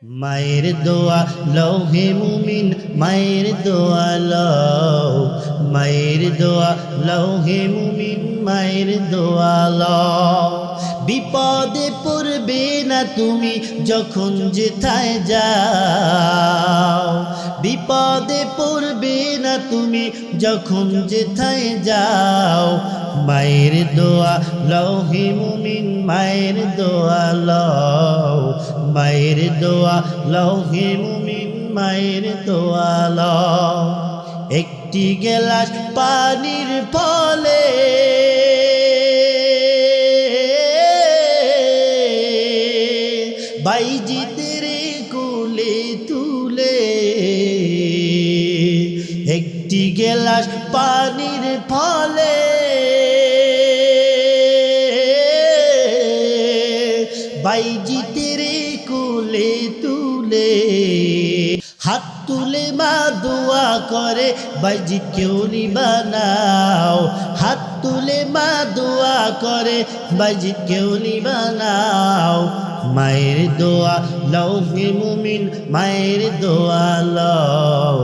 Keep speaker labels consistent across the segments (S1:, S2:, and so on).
S1: মায়ের দোয়া লও হে মুমিন, মায়ের দোয়া লও, মায়ের দোয়া লও হে মুমিন, মায়ের দোয়া লও। বিপদে পড়বে না তুমি যখন যেথায় যাও, বিপদে পড়বে না তুমি যখন যেথায় যাও। মায়ের দোয়া লও হে মুমিন, মায়ের দোয়া লও, মায়ের দোয়া লও হে মুমিন, মায়ের দোয়া লও। একটি গেলাস পানির ফলে বাইজিদের কোলে তুলে, একটি গেলাস পানির ফলে বাইজিদের কোলে তুলে, হাত তুলে মা দোয়া করে বাইজিৎ কেউ নিবানাও, হাত তুলে মা দোয়া করে বাইজিৎ কেউ নিবানাও। মায়ের দোয়া লও হে মুমিন, মায়ের দোয়া লও,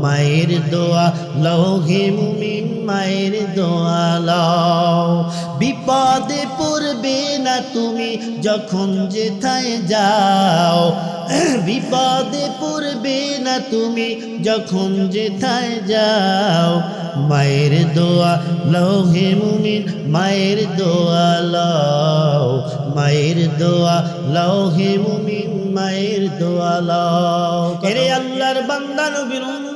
S1: মায়ের দোয়া লও হে মুমিন, মায়ের দোয়া লও। বিপদে পড়বে না তুমি যখন যেথায় যাও, বিপদে পড়বে না তুমি যখন যেথায় যাও। মায়ের দোয়া লও হে মুমিন, মায়ের দোয়া লও, মায়ের দোয়া লও হে মুমিন, মায়ের দোয়া লও। এরে আল্লাহর বান্দা নবীর উম্মত,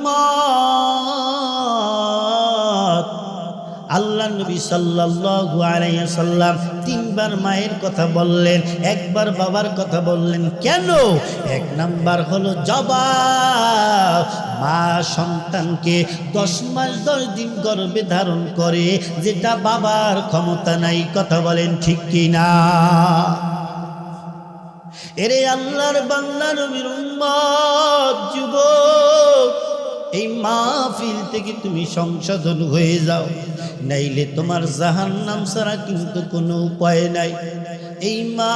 S1: আল্লাহ নবী সাল্লাল্লাহু আলাইহি সাল্লাম তিনবার মায়ের কথা বললেন, একবার বাবার কথা বললেন। কেন? এক নাম্বার হলো জবাব। মা সন্তানকে 10 মাস 10 দিন গর্ভে ধারণ করে, যেটা বাবার ক্ষমতা নাই। কথা বলেন ঠিক কি না? এরে আল্লাহর বান্দা নবীর উম্মত, যুবক, এই মাহফিল থেকে তুমি সংশোধন হয়ে যাও, নাইলে তোমার জাহান্নাম ছাড়া কিন্তু কোনো উপায় নাই। এই মা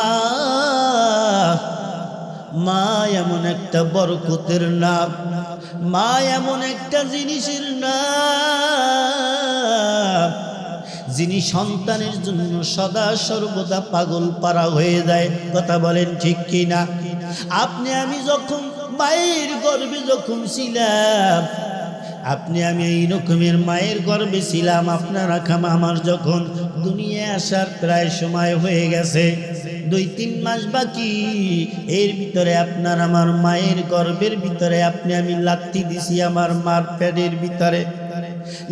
S1: এমন একটা বরকতের নাম, মা এমন একটা জিনিসের নাম যিনি সন্তানের জন্য সদা সর্বদা পাগল পারা হয়ে যায়। কথা বলেন ঠিক কি না? আপনি আমি যখন মায়ের গর্ভে যখন ছিলাম, আপনি আমি এই রকমের মায়ের গর্ভে ছিলাম, আপনারা আমার যখন দুনিয়ায় আসার প্রায় সময় হয়ে গেছে, 2-3 মাস বাকি, এর ভিতরে আপনার আমার মায়ের গর্ভের ভিতরে আপনি আমি লাথি দিছি আমার মার পেটের ভিতরে।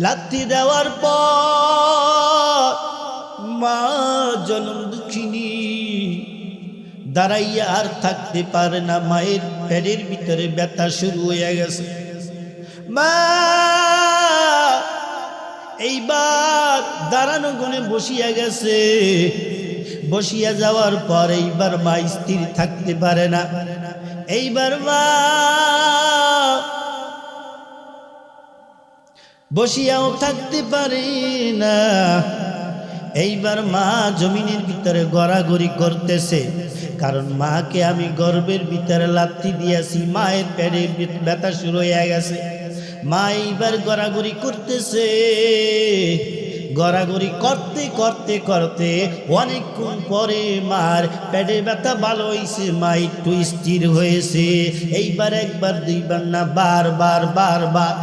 S1: লাথি দেওয়ার পর মা জনম দুঃখিনী দাঁড়াইয়া আর থাকতে পারে না, মায়ের পেটের ভিতরে ব্যথা শুরু হয়ে গেছে। মা এইবার দাঁড়ানো গুণে বসিয়া গেছে। বসিয়া যাওয়ার পর এইবার মা স্থির থাকতে পারে না। এইবার মা বসিয়াও থাকতে পারে না। এইবার মা জমিনের ভিতরে গড়াগড়ি করতেছে, কারণ মাকে আমি গর্ভের ভিতরে লাথি দিয়েছি, মায়ের পেটে ব্যথা শুরু হয়ে গেছে। মা এইবার গড়াগড়ি করতেছে। গড়াগড়ি করতে করতে করতে অনেকক্ষণ পরে মার পেটে ব্যথা ভালো হয়েছে, মা একটু স্থির হয়েছে। এইবার একবার দুইবার না, বারবার বারবার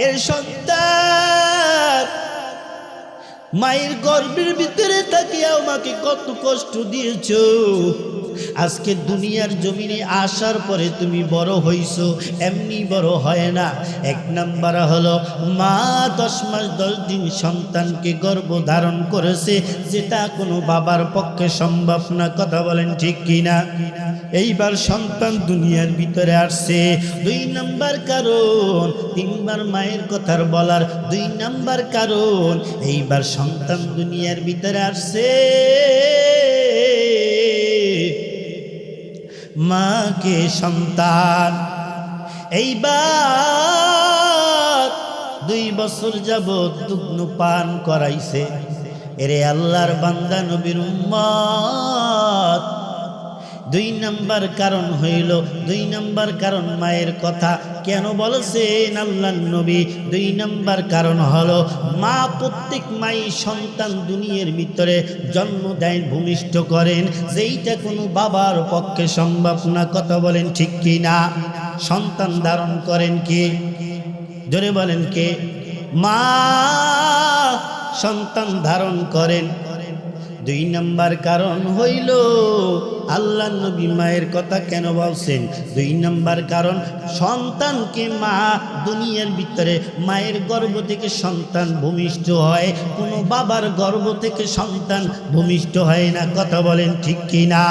S1: এর সন্তান মায়ের গর্ভের ভিতরে থাকিয়া আমাকে কত কষ্ট দিয়েছ। আজকে দুনিয়ার জমিনে আসার পরে তুমি বড় হইছো, এমনি বড় হয় না। এক নাম্বার হলো মা 10 মাস 10 দিন সন্তানকে গর্ভ ধারণ করেছে, যেটা কোনো বাবার পক্ষে সম্ভব না। কথা বলেন ঠিক কিনা? এইবার সন্তান দুনিয়ার ভিতরে আসছে। 2 নাম্বার কারণ, 3বার মায়ের কথার বলার 2 নাম্বার কারণ, এইবার সন্তান দুনিয়ার ভিতরে আসছে মাকে সন্তান এইবার 2 বছর যাবত দুগ্ন পান করাইছে। এরে আল্লাহর বান্দা নবীর উম্মত, দুই নাম্বার কারণ হইল, দুই নাম্বার কারণ মায়ের কথা কেন বলেছেন আল্লাহর নবী? দুই নাম্বার কারণ হলো মা, প্রত্যেক মাই সন্তান দুনিয়ার ভিতরে জন্ম দেন, ভূমিষ্ঠ করেন, যেইটা কোনো বাবার পক্ষে সম্ভব না। কথা বলেন ঠিক কি না? সন্তান ধারণ করেন কে? জোরে বলেন কে? মা সন্তান ধারণ করেন। দুই নাম্বার কারণ হইল আল্লাহ নবী মায়ের কথা কেন বলছেন? দুই নাম্বার কারণ, সন্তানকে মা দুনিয়ার ভিতরে মায়ের গর্ভ থেকে সন্তান ভূমিষ্ঠ হয়, কোনো বাবার গর্ভ থেকে সন্তান ভূমিষ্ঠ হয় না। কথা বলেন ঠিক কি না?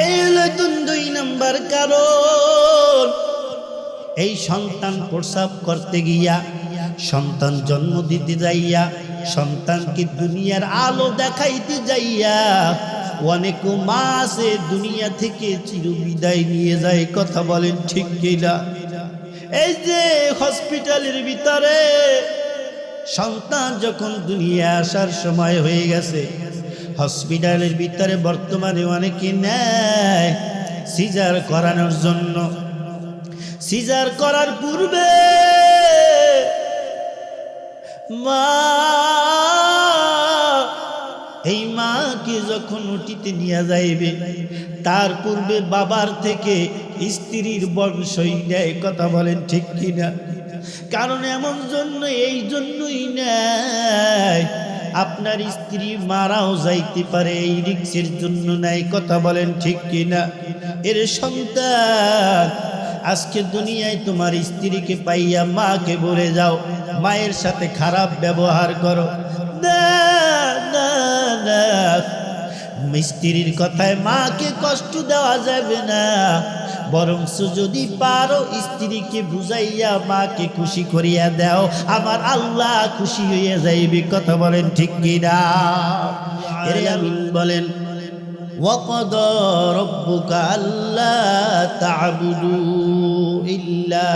S1: এই হলো দুই নাম্বার কারণ। এই সন্তান প্রস্রাব করতে গিয়া, সন্তান জন্ম দিতে যাইয়া, সন্তানকে দুনিয়ার আলো দেখাইতে যাইয়া অনেক মা আছে দুনিয়া থেকে চিরবিদায় নিয়ে যায়। কথা বলেন ঠিক কিনা? এই যে হসপিটালের ভিতরে সন্তান যখন দুনিয়া আসার সময় হয়ে গেছে, হসপিটালের ভিতরে বর্তমানে অনেকে নেয় সিজার করানোর জন্য। সিজার করার পূর্বে মা, এই মাকে যখন ওটিতে নিয়ে যাইবে, তার পূর্বে বাবার থেকে স্ত্রীর বংশই নেয়। কথা বলেন ঠিক কিনা? কারণ এমন জন্য, এই জন্যই নেয় আপনার স্ত্রী মারাও যাইতে পারে, এই রিক্সের জন্য নেয়। কথা বলেন ঠিক কিনা? এর সন্তান আজকে দুনিয়ায় তোমার স্ত্রীকে পাইয়া মাকে বলে যাও, মায়ের সাথে খারাপ ব্যবহার করো না, না না, স্ত্রীর কথায় মাকে কষ্ট দেওয়া যাবে না। বরং যদি পারো স্ত্রীকে বুঝাইয়া মাকে খুশি করিয়া দাও, আমার আল্লাহ খুশি হইয়া যাইবে। কথা বলেন ঠিক কিনা? এরে আমিন বলেন। وَقَضَى رَبُّكَ أَلَّا تَعْبُدُوا إِلَّا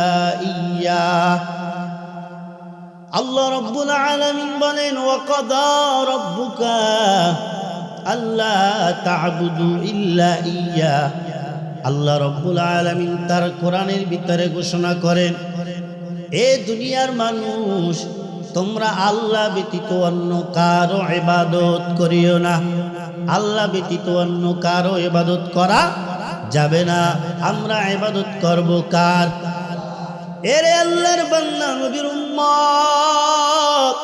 S1: إِيَّاهُ। আল্লাহ রাব্বুল আলামিন বলেন وَقَضَى رَبُّكَ أَلَّا تَعْبُدُوا إِلَّا إِيَّاهُ। আল্লাহ রাব্বুল আলামিন তার কোরআনের ভিতরে ঘোষণা করেন, এ দুনিয়ার মানুষ, তোমরা আল্লাহ ব্যতীত অন্য কারো ইবাদত করিও না। আল্লাহ ব্যতীত অন্য কারো ইবাদত করা যাবে না। আমরা ইবাদত করব কার? এরে আল্লাহর বান্দা, নবীর উম্মত,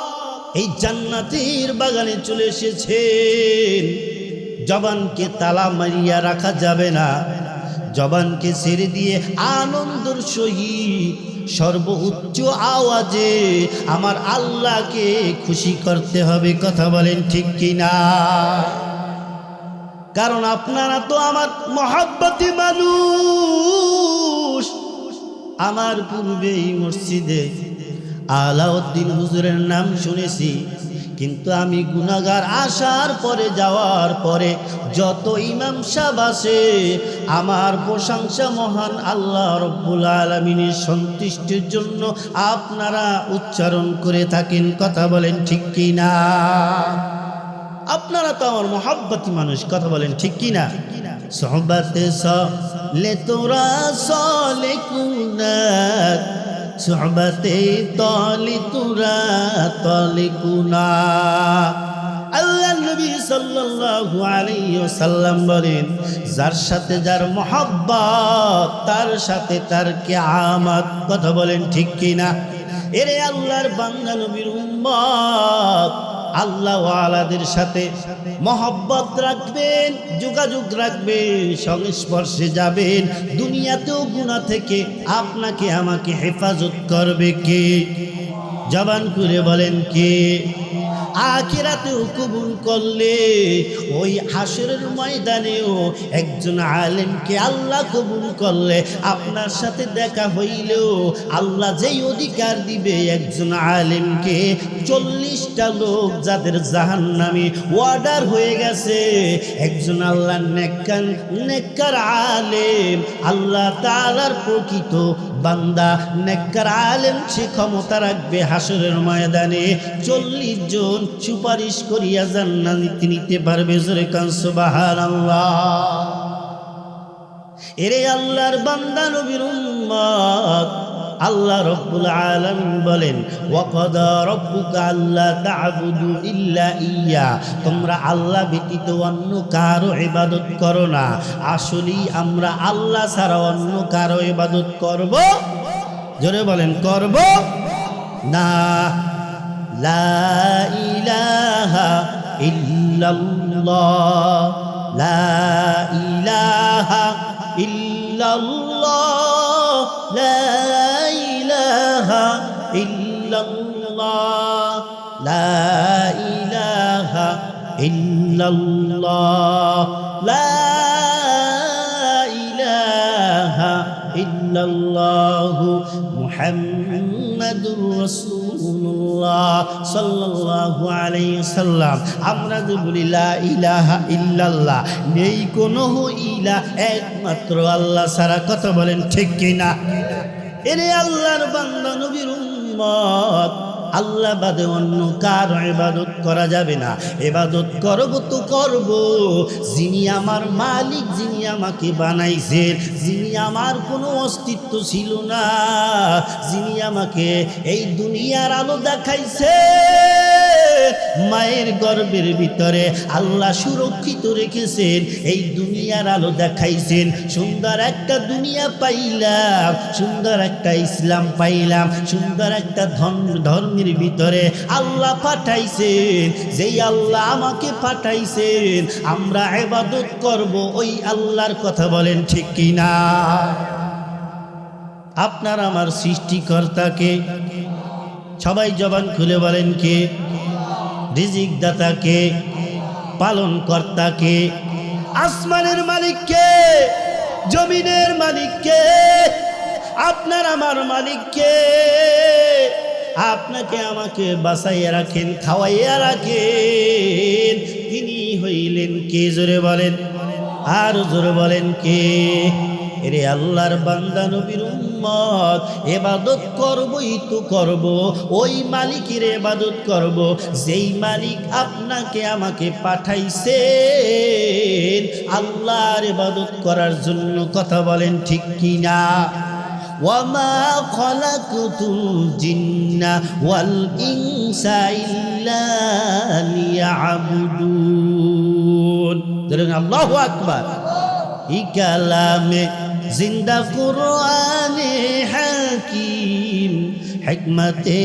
S1: এই জান্নাতের বাগানে চলে এসেছেন। জবানকে তালা মারিয়া রাখা যাবে না। জবানকে ছেড়ে দিয়ে আনন্দের সহিত সর্বোচ্চ আওয়াজে আমার আল্লাহকে খুশি করতে হবে। কথা বলেন ঠিক কিনা? কারণ আপনারা তো আমার মহব্বতী মানুষ। আমার পূর্বে এই মসজিদে আলাউদ্দিন হুজুরের নাম শুনেছি, কিন্তু আমি গুনাহগার আসার পরে, যাওয়ার পরে যত ইমাম সাহেব আছে, আমার প্রশংসা মহান আল্লাহ রব্বুল আলামিনের সন্তুষ্টির জন্য আপনারা উচ্চারণ করে থাকেন। কথা বলেন ঠিক কি না? আপনারা তো আমার মহব্বতী মানুষ। কথা বলেন ঠিক কি না? সোহবতে সলে তোরা সলে কুনাত, সোহবতে তলি তোরা তলি কুনা। আল্লাহ নবী সাল্লাল্লাহু আলাইহি ওয়াসাল্লাম বলেন, যার সাথে যার মহব্বত, তার সাথে তার কিয়ামত। কথা বলেন ঠিক কি না? এরে আল্লাহর বান্দা, নবীর উম্মত, আল্লাহ ওয়ালাদের সাথে মহব্বত রাখবেন, যোগাযোগ রাখবেন, সংস্পর্শে যাবেন। দুনিয়াতেও গুনাহ থেকে আপনাকে আমাকে হেফাজত করবে কে? জবান করে বলেন কে? আখিরাতেও কবুল করলে ওই হাসরের ময়দানেও একজন আলেমকে আল্লাহ কবুল করলে, আপনার সাথে দেখা হইলেও আল্লাহ যেই অধিকার দিবে একজন আলেমকে, 40টা লোক যাদের জাহান্নামী ওয়ার্ডার হয়ে গেছে, একজন আল্লাহ নেককার আলেম, আল্লাহ তাআলার প্রকৃত বান্দা নেককার আলেম, সে ক্ষমতা রাখবে হাসরের ময়দানে 40 জন সুপারিশ করিয়া জান্নাত নিতে পারবে। জোরে কান সুবহানাল্লাহ। এরে আল্লাহর বান্দা নবীর উম্মত, আল্লাহ রব্বুল আলামিন বলেন ওয়াকাদা রাব্বুকা আল্লা তা'বুদু ইল্লা ইয়্যা, তোমরা আল্লাহ ব্যতীত অন্য কারো ইবাদত করো না। আসলেই আমরা আল্লাহ ছাড়া অন্য কারো ইবাদত করব? জোরে বলেন করব না। লা ইলাহা ইল্লাল্লাহ, লা ইলাহা ইল্লাল্লাহ, লা ইলাহা ইল্লাল্লাহ, লা ইলাহা ইল্লাল্লাহ, লা ইলাহা ইল্লাল্লাহ মুহাম্মাদুর রাসূলুল্লাহ সাল্লাল্লাহু আলাইহি ওয়াসাল্লাম। আমরা যে বলি লা ইলাহা ইল্লাল্লাহ, নেই কোনো ইলাহ, একমাত্র আল্লাহ ছাড়া। কথা বলেন ঠিক কি না? এরে আল্লাহর বান্দা নবীর উম্মত, আল্লাহ বাদে অন্য কারো ইবাদত করা যাবে না। ইবাদত করব তো করব যিনি আমার মালিক, যিনি আমাকে বানাইছেন, যিনি আমার কোনো অস্তিত্ব ছিল না, যিনি আমাকে এই দুনিয়ার আলো দেখাইছে। মায়ের গর্ভের ভিতরে আল্লাহ সুরক্ষিত রেখেছেন, এই দুনিয়ার আলো দেখাইছেন। সুন্দর একটা দুনিয়া পাইলাম, সুন্দর একটা ইসলাম পাইলাম, সুন্দর একটা ধর্মের ভিতরে আল্লাহ পাঠাইছেন। যেই আল্লাহ আমাকে পাঠাইছেন, আমরা ইবাদত করব ওই আল্লাহর। কথা বলেন ঠিক কি না? আপনার আমার সৃষ্টিকর্তাকে সবাই জবান খুলে বলেন কে? রিজিক দাতাকে, পালন কর্তাকে, আসমানের মালিককে, জমিনের মালিককে, আপনার আমার মালিককে। আপনাকে আমাকে বাঁচাইয়া রাখেন, খাওয়াইয়া রাখেন, তিনি হইলেন কে? জোরে বলেন, আর জোরে বলেন কে? এরে আল্লাহর বান্দা নবীর উম্মত, ইবাদত করবই তো করব ওই মালিকের ইবাদত করব যেই মালিক আপনাকে আমাকে পাঠাইছেন আল্লাহর ইবাদত করার জন্য। কথা বলেন ঠিক কি না? ওয়ামা খালাকতুল জিন্না ওয়াল ইনসা ইল্লা লিয়াবুদুন। ধরুন আল্লাহু আকবার। ই কালামে জিন্দা কুরআনে হাকিম, হিকমতে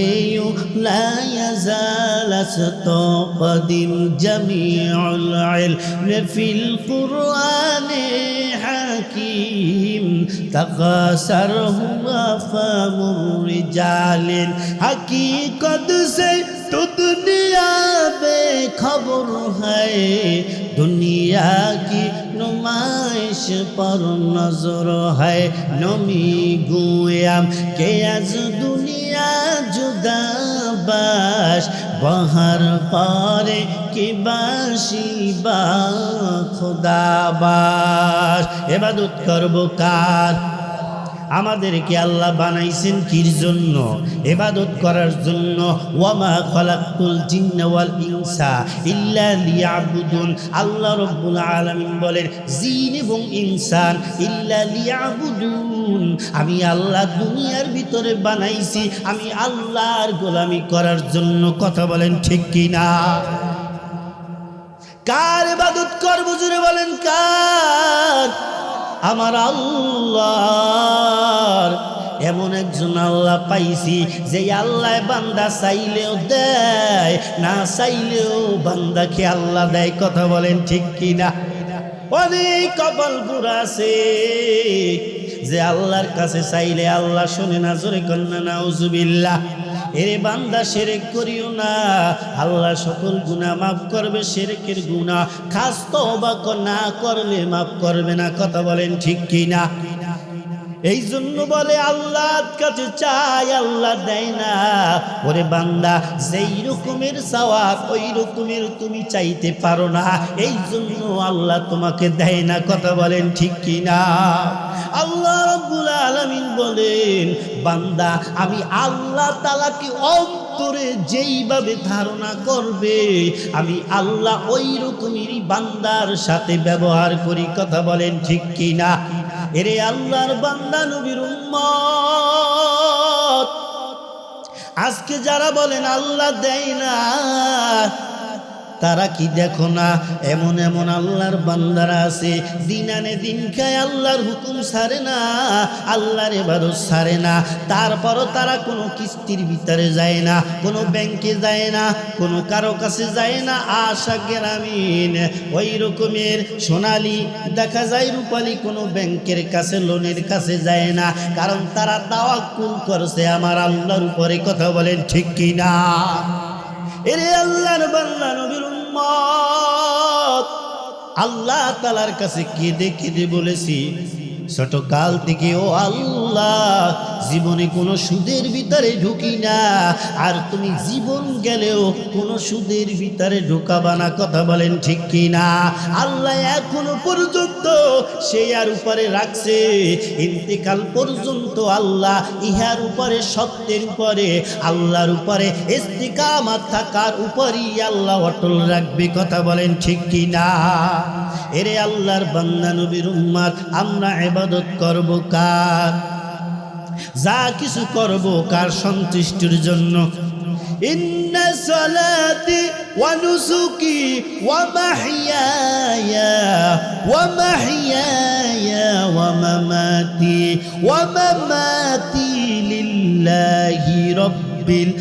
S1: লা ইয়াজাল আস্তাকদিম, জামিউল ইলম ফিল কুরআনে হাকিম, তাকাসারহু আফামুর রিজালিন, हकीकत से तो दुनिया बेखबर है, दुनिया की नुमाइश पर नजर है। नमी गुयाम के आज दुनिया जुदा बाश, बहर पारे की बाशी बा खुदा बाश। इबादत करबो कार? আমাদেরকে আল্লাহ বানাইছেন কির জন্য? ইবাদত করার জন্য। ওয়ামা খালাকতুল জিন্না ওয়াল ইনসা ইল্লা লিয়াবুদুন। আল্লাহ রাব্বুল আলামিন বলেন জিন এবং ইনসান ইল্লা লিয়াবুদুন, আমি আল্লাহ দুনিয়ার ভিতরে বানাইছি আমি আল্লাহর গোলামি করার জন্য। কথা বলেন ঠিক কি না? কার ইবাদত করব? জোরে বলেন কার? আমার আল্লাহর। এমন একজন আল্লাহ পাইছি যে আল্লাহ বান্দা চাইলেও দেয়, না চাইলেও বান্দাকে আল্লাহ দেয়। কথা বলেন ঠিক কি না? অনেক কপাল পুরা আছে যে আল্লাহর কাছে চাইলে আল্লাহ শোনে না। জোরে কন্যা নাউজুবিল্লাহ। এরে বান্দা শিরক করিও না, আল্লাহ সকল গুনাহ মাফ করবে। শিরকের গুনাহ খাস তওবা না করলে মাফ করবে না। কথা বলেন ঠিক কি না? এই জন্য বলে আল্লাহর কাছে চাই, আল্লাহ দেয় না। ওরে বান্দা, যেই রকমের চাওয়া ওই রকমের তুমি চাইতে পারো না, এই জন্য আল্লাহ তোমাকে দেয় না। কথা বলেন ঠিক কি না? আল্লাহ রাব্বুল আলামিন বলেন বান্দা আমি আল্লাহ তাআলাকে অন্তরে যেইভাবে ধারণা করবে আমি আল্লাহ ওই রকমেরই বান্দার সাথে ব্যবহার করি। কথা বলেন ঠিক কি না? এরে আল্লাহর বান্দা নবীর উম্মত, আজকে যারা বলেন আল্লাহ দেয় না, তারা কি দেখো না এমন এমন আল্লাহর বান্দারা আছে দিন আনে দিন খায়, আল্লাহর হুকুম ছাড়ে না, আল্লাহর ইবাদত ছাড়ে না, তারপরও তারা কোনো কিস্তির ভিতরে যায় না, কোনো ব্যাংকে যায় না, কোনো কারো কাছে যায় না, আশা গ্রামীণ ওই রকমের সোনালি দেখা যায় রূপালী কোনো ব্যাংকের কাছে লোনের কাছে যায় না, কারণ তারা তাওয়াক্কুল করছে আমার আল্লাহর উপরে। কথা বলেন ঠিক কি না? এরে আল্লাহর বান্দা নবীর উম্মত, আল্লাহ তাআলার কাছে কেঁদে কেঁদে বলেছি ছোটকাল থেকে, ও আল্লাহ জীবনে কোনো সুদের ভিতরে ঢুকি না, আর তুমি জীবন গেলেও কোনো সুদের ভিতরে ঢুকাবা না। কথা বলেন ঠিক কি না? আল্লাহ এখনো পর্যন্ত সে আর উপরে রাখছে, ইন্তেকাল পর্যন্ত আল্লাহ ইহার উপরে সত্যের উপরে আল্লাহর উপরে ইস্তিকামাত থাকার উপরই আল্লাহ অটল রাখবে। কথা বলেন ঠিক কি না? এরে আল্লাহর বান্দা নবীর উম্মত, আমরা ইবাদত করব কার? যা কিছু করব কার সন্তুষ্টির জন্য? ইন্না সালাতি ওয়া নুসুকি ওয়া মাহইয়ায়া ওয়া মামাতি লিল্লাহি রাব্বিল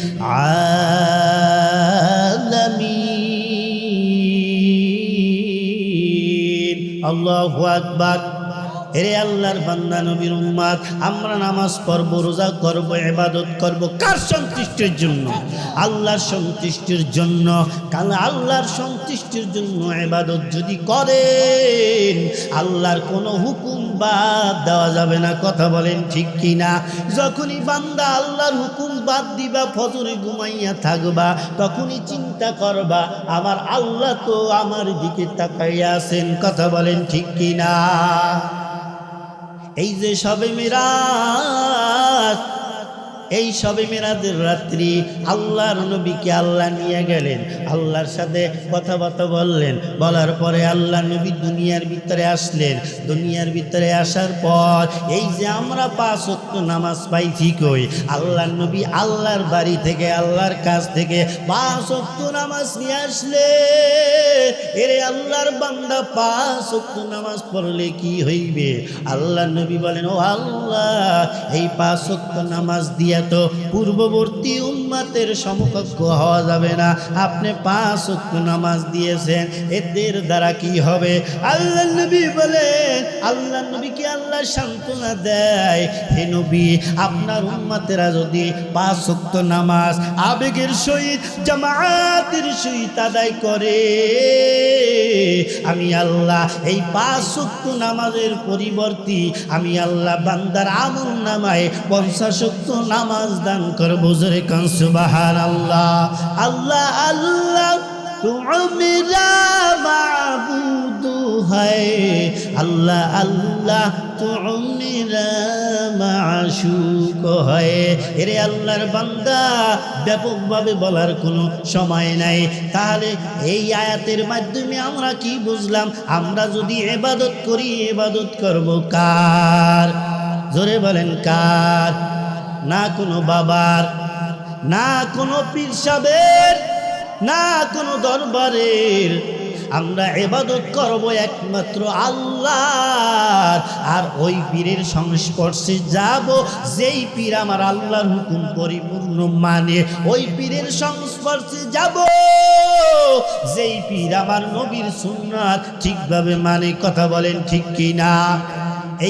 S1: আলামিন। আল্লাহু আকবার। এরে আল্লাহর বান্দা নবীর উম্মত, আমরা নামাজ পড়ব, রোজা করব, ইবাদত করব কার সন্তুষ্টির জন্য? আল্লাহর সন্তুষ্টির জন্য। কারণ আল্লাহর সন্তুষ্টির জন্য ইবাদত যদি করেন, আল্লাহর কোনো হুকুম বাদ দেওয়া যাবে না। কথা বলেন ঠিক কি না? যখনই বান্দা আল্লাহর হুকুম বাদ দিবা, ফজরে ঘুমাইয়া থাকবা, তখনই চিন্তা করবা আমার আল্লাহ তো আমার দিকে তাকাইয়া আছেন। কথা বলেন ঠিক কি না? এই যে শবে মিরাজ, এই শবে মিরাজের রাত্রি আল্লাহর নবীকে আল্লাহ নিয়ে গেলেন, আল্লাহর সাথে কথাবার্তা বললেন, বলার পরে আল্লাহ নবী দুনিয়ার ভিতরে আসলেন। দুনিয়ার ভিতরে আসার পর এই যে আমরা 5 ওয়াক্ত নামাজ পাইছি কই? আল্লাহর নবী আল্লাহর বাড়ি থেকে, আল্লাহর কাছ থেকে 5 ওয়াক্ত নামাজ নিয়ে আসলে। এরে আল্লাহর বান্দা 5 ওয়াক্ত নামাজ পড়লে কি হইবে? আল্লাহর নবী বলেন, ও আল্লাহ, এই 5 ওয়াক্ত নামাজ দিয়া তো পূর্ববর্তী উম্মতের সমকক্ষ হওয়া যাবে না। আপনি 5 ওয়াক্ত নামাজ দিয়েছেন, এদের দ্বারা কি হবে? আল্লাহ নবী বলেন, আল্লাহ নবীকে আল্লাহ সান্ত্বনা দেয়, হে নবী, আপনার উম্মতেরা যদি 5 ওয়াক্ত নামাজ আবেগের সহিত জামাতের সহিত আদায় করে, আমি আল্লাহ এই 5 ওয়াক্ত নামাজের পরিবর্তে আমি আল্লাহ বান্দার আমল নামায় 50 ওয়াক্ত নামাজ দান করব। জোরে কান সুবহানাল্লাহ। আল্লাহ আল্লাহ তু মেরা মাবুদু হ্যায়, আল্লাহ আল্লাহ তু মেরা মাশুক হ্যায়। এরে আল্লাহর বান্দা, ব্যাপকভাবে বলার কোনো সময় নাই। তাহলে এই আয়াতের মাধ্যমে আমরা কি বুঝলাম? আমরা যদি ইবাদত করি, ইবাদত করব কার? জোরে বলেন কার? না কোনো বাবার, না কোনো পীর সাহেবের, না কোনো দরবারের। আমরা ইবাদত করব একমাত্র আল্লাহর। আর ওই পীরের সংস্পর্শে যাব যেই পীর আমার আল্লাহর হুকুম পরিপূর্ণ মানে। ওই পীরের সংস্পর্শে যাব যেই পীর আমার নবীর সুন্নাত ঠিকভাবে মানে। কথা বলেন ঠিক কি না?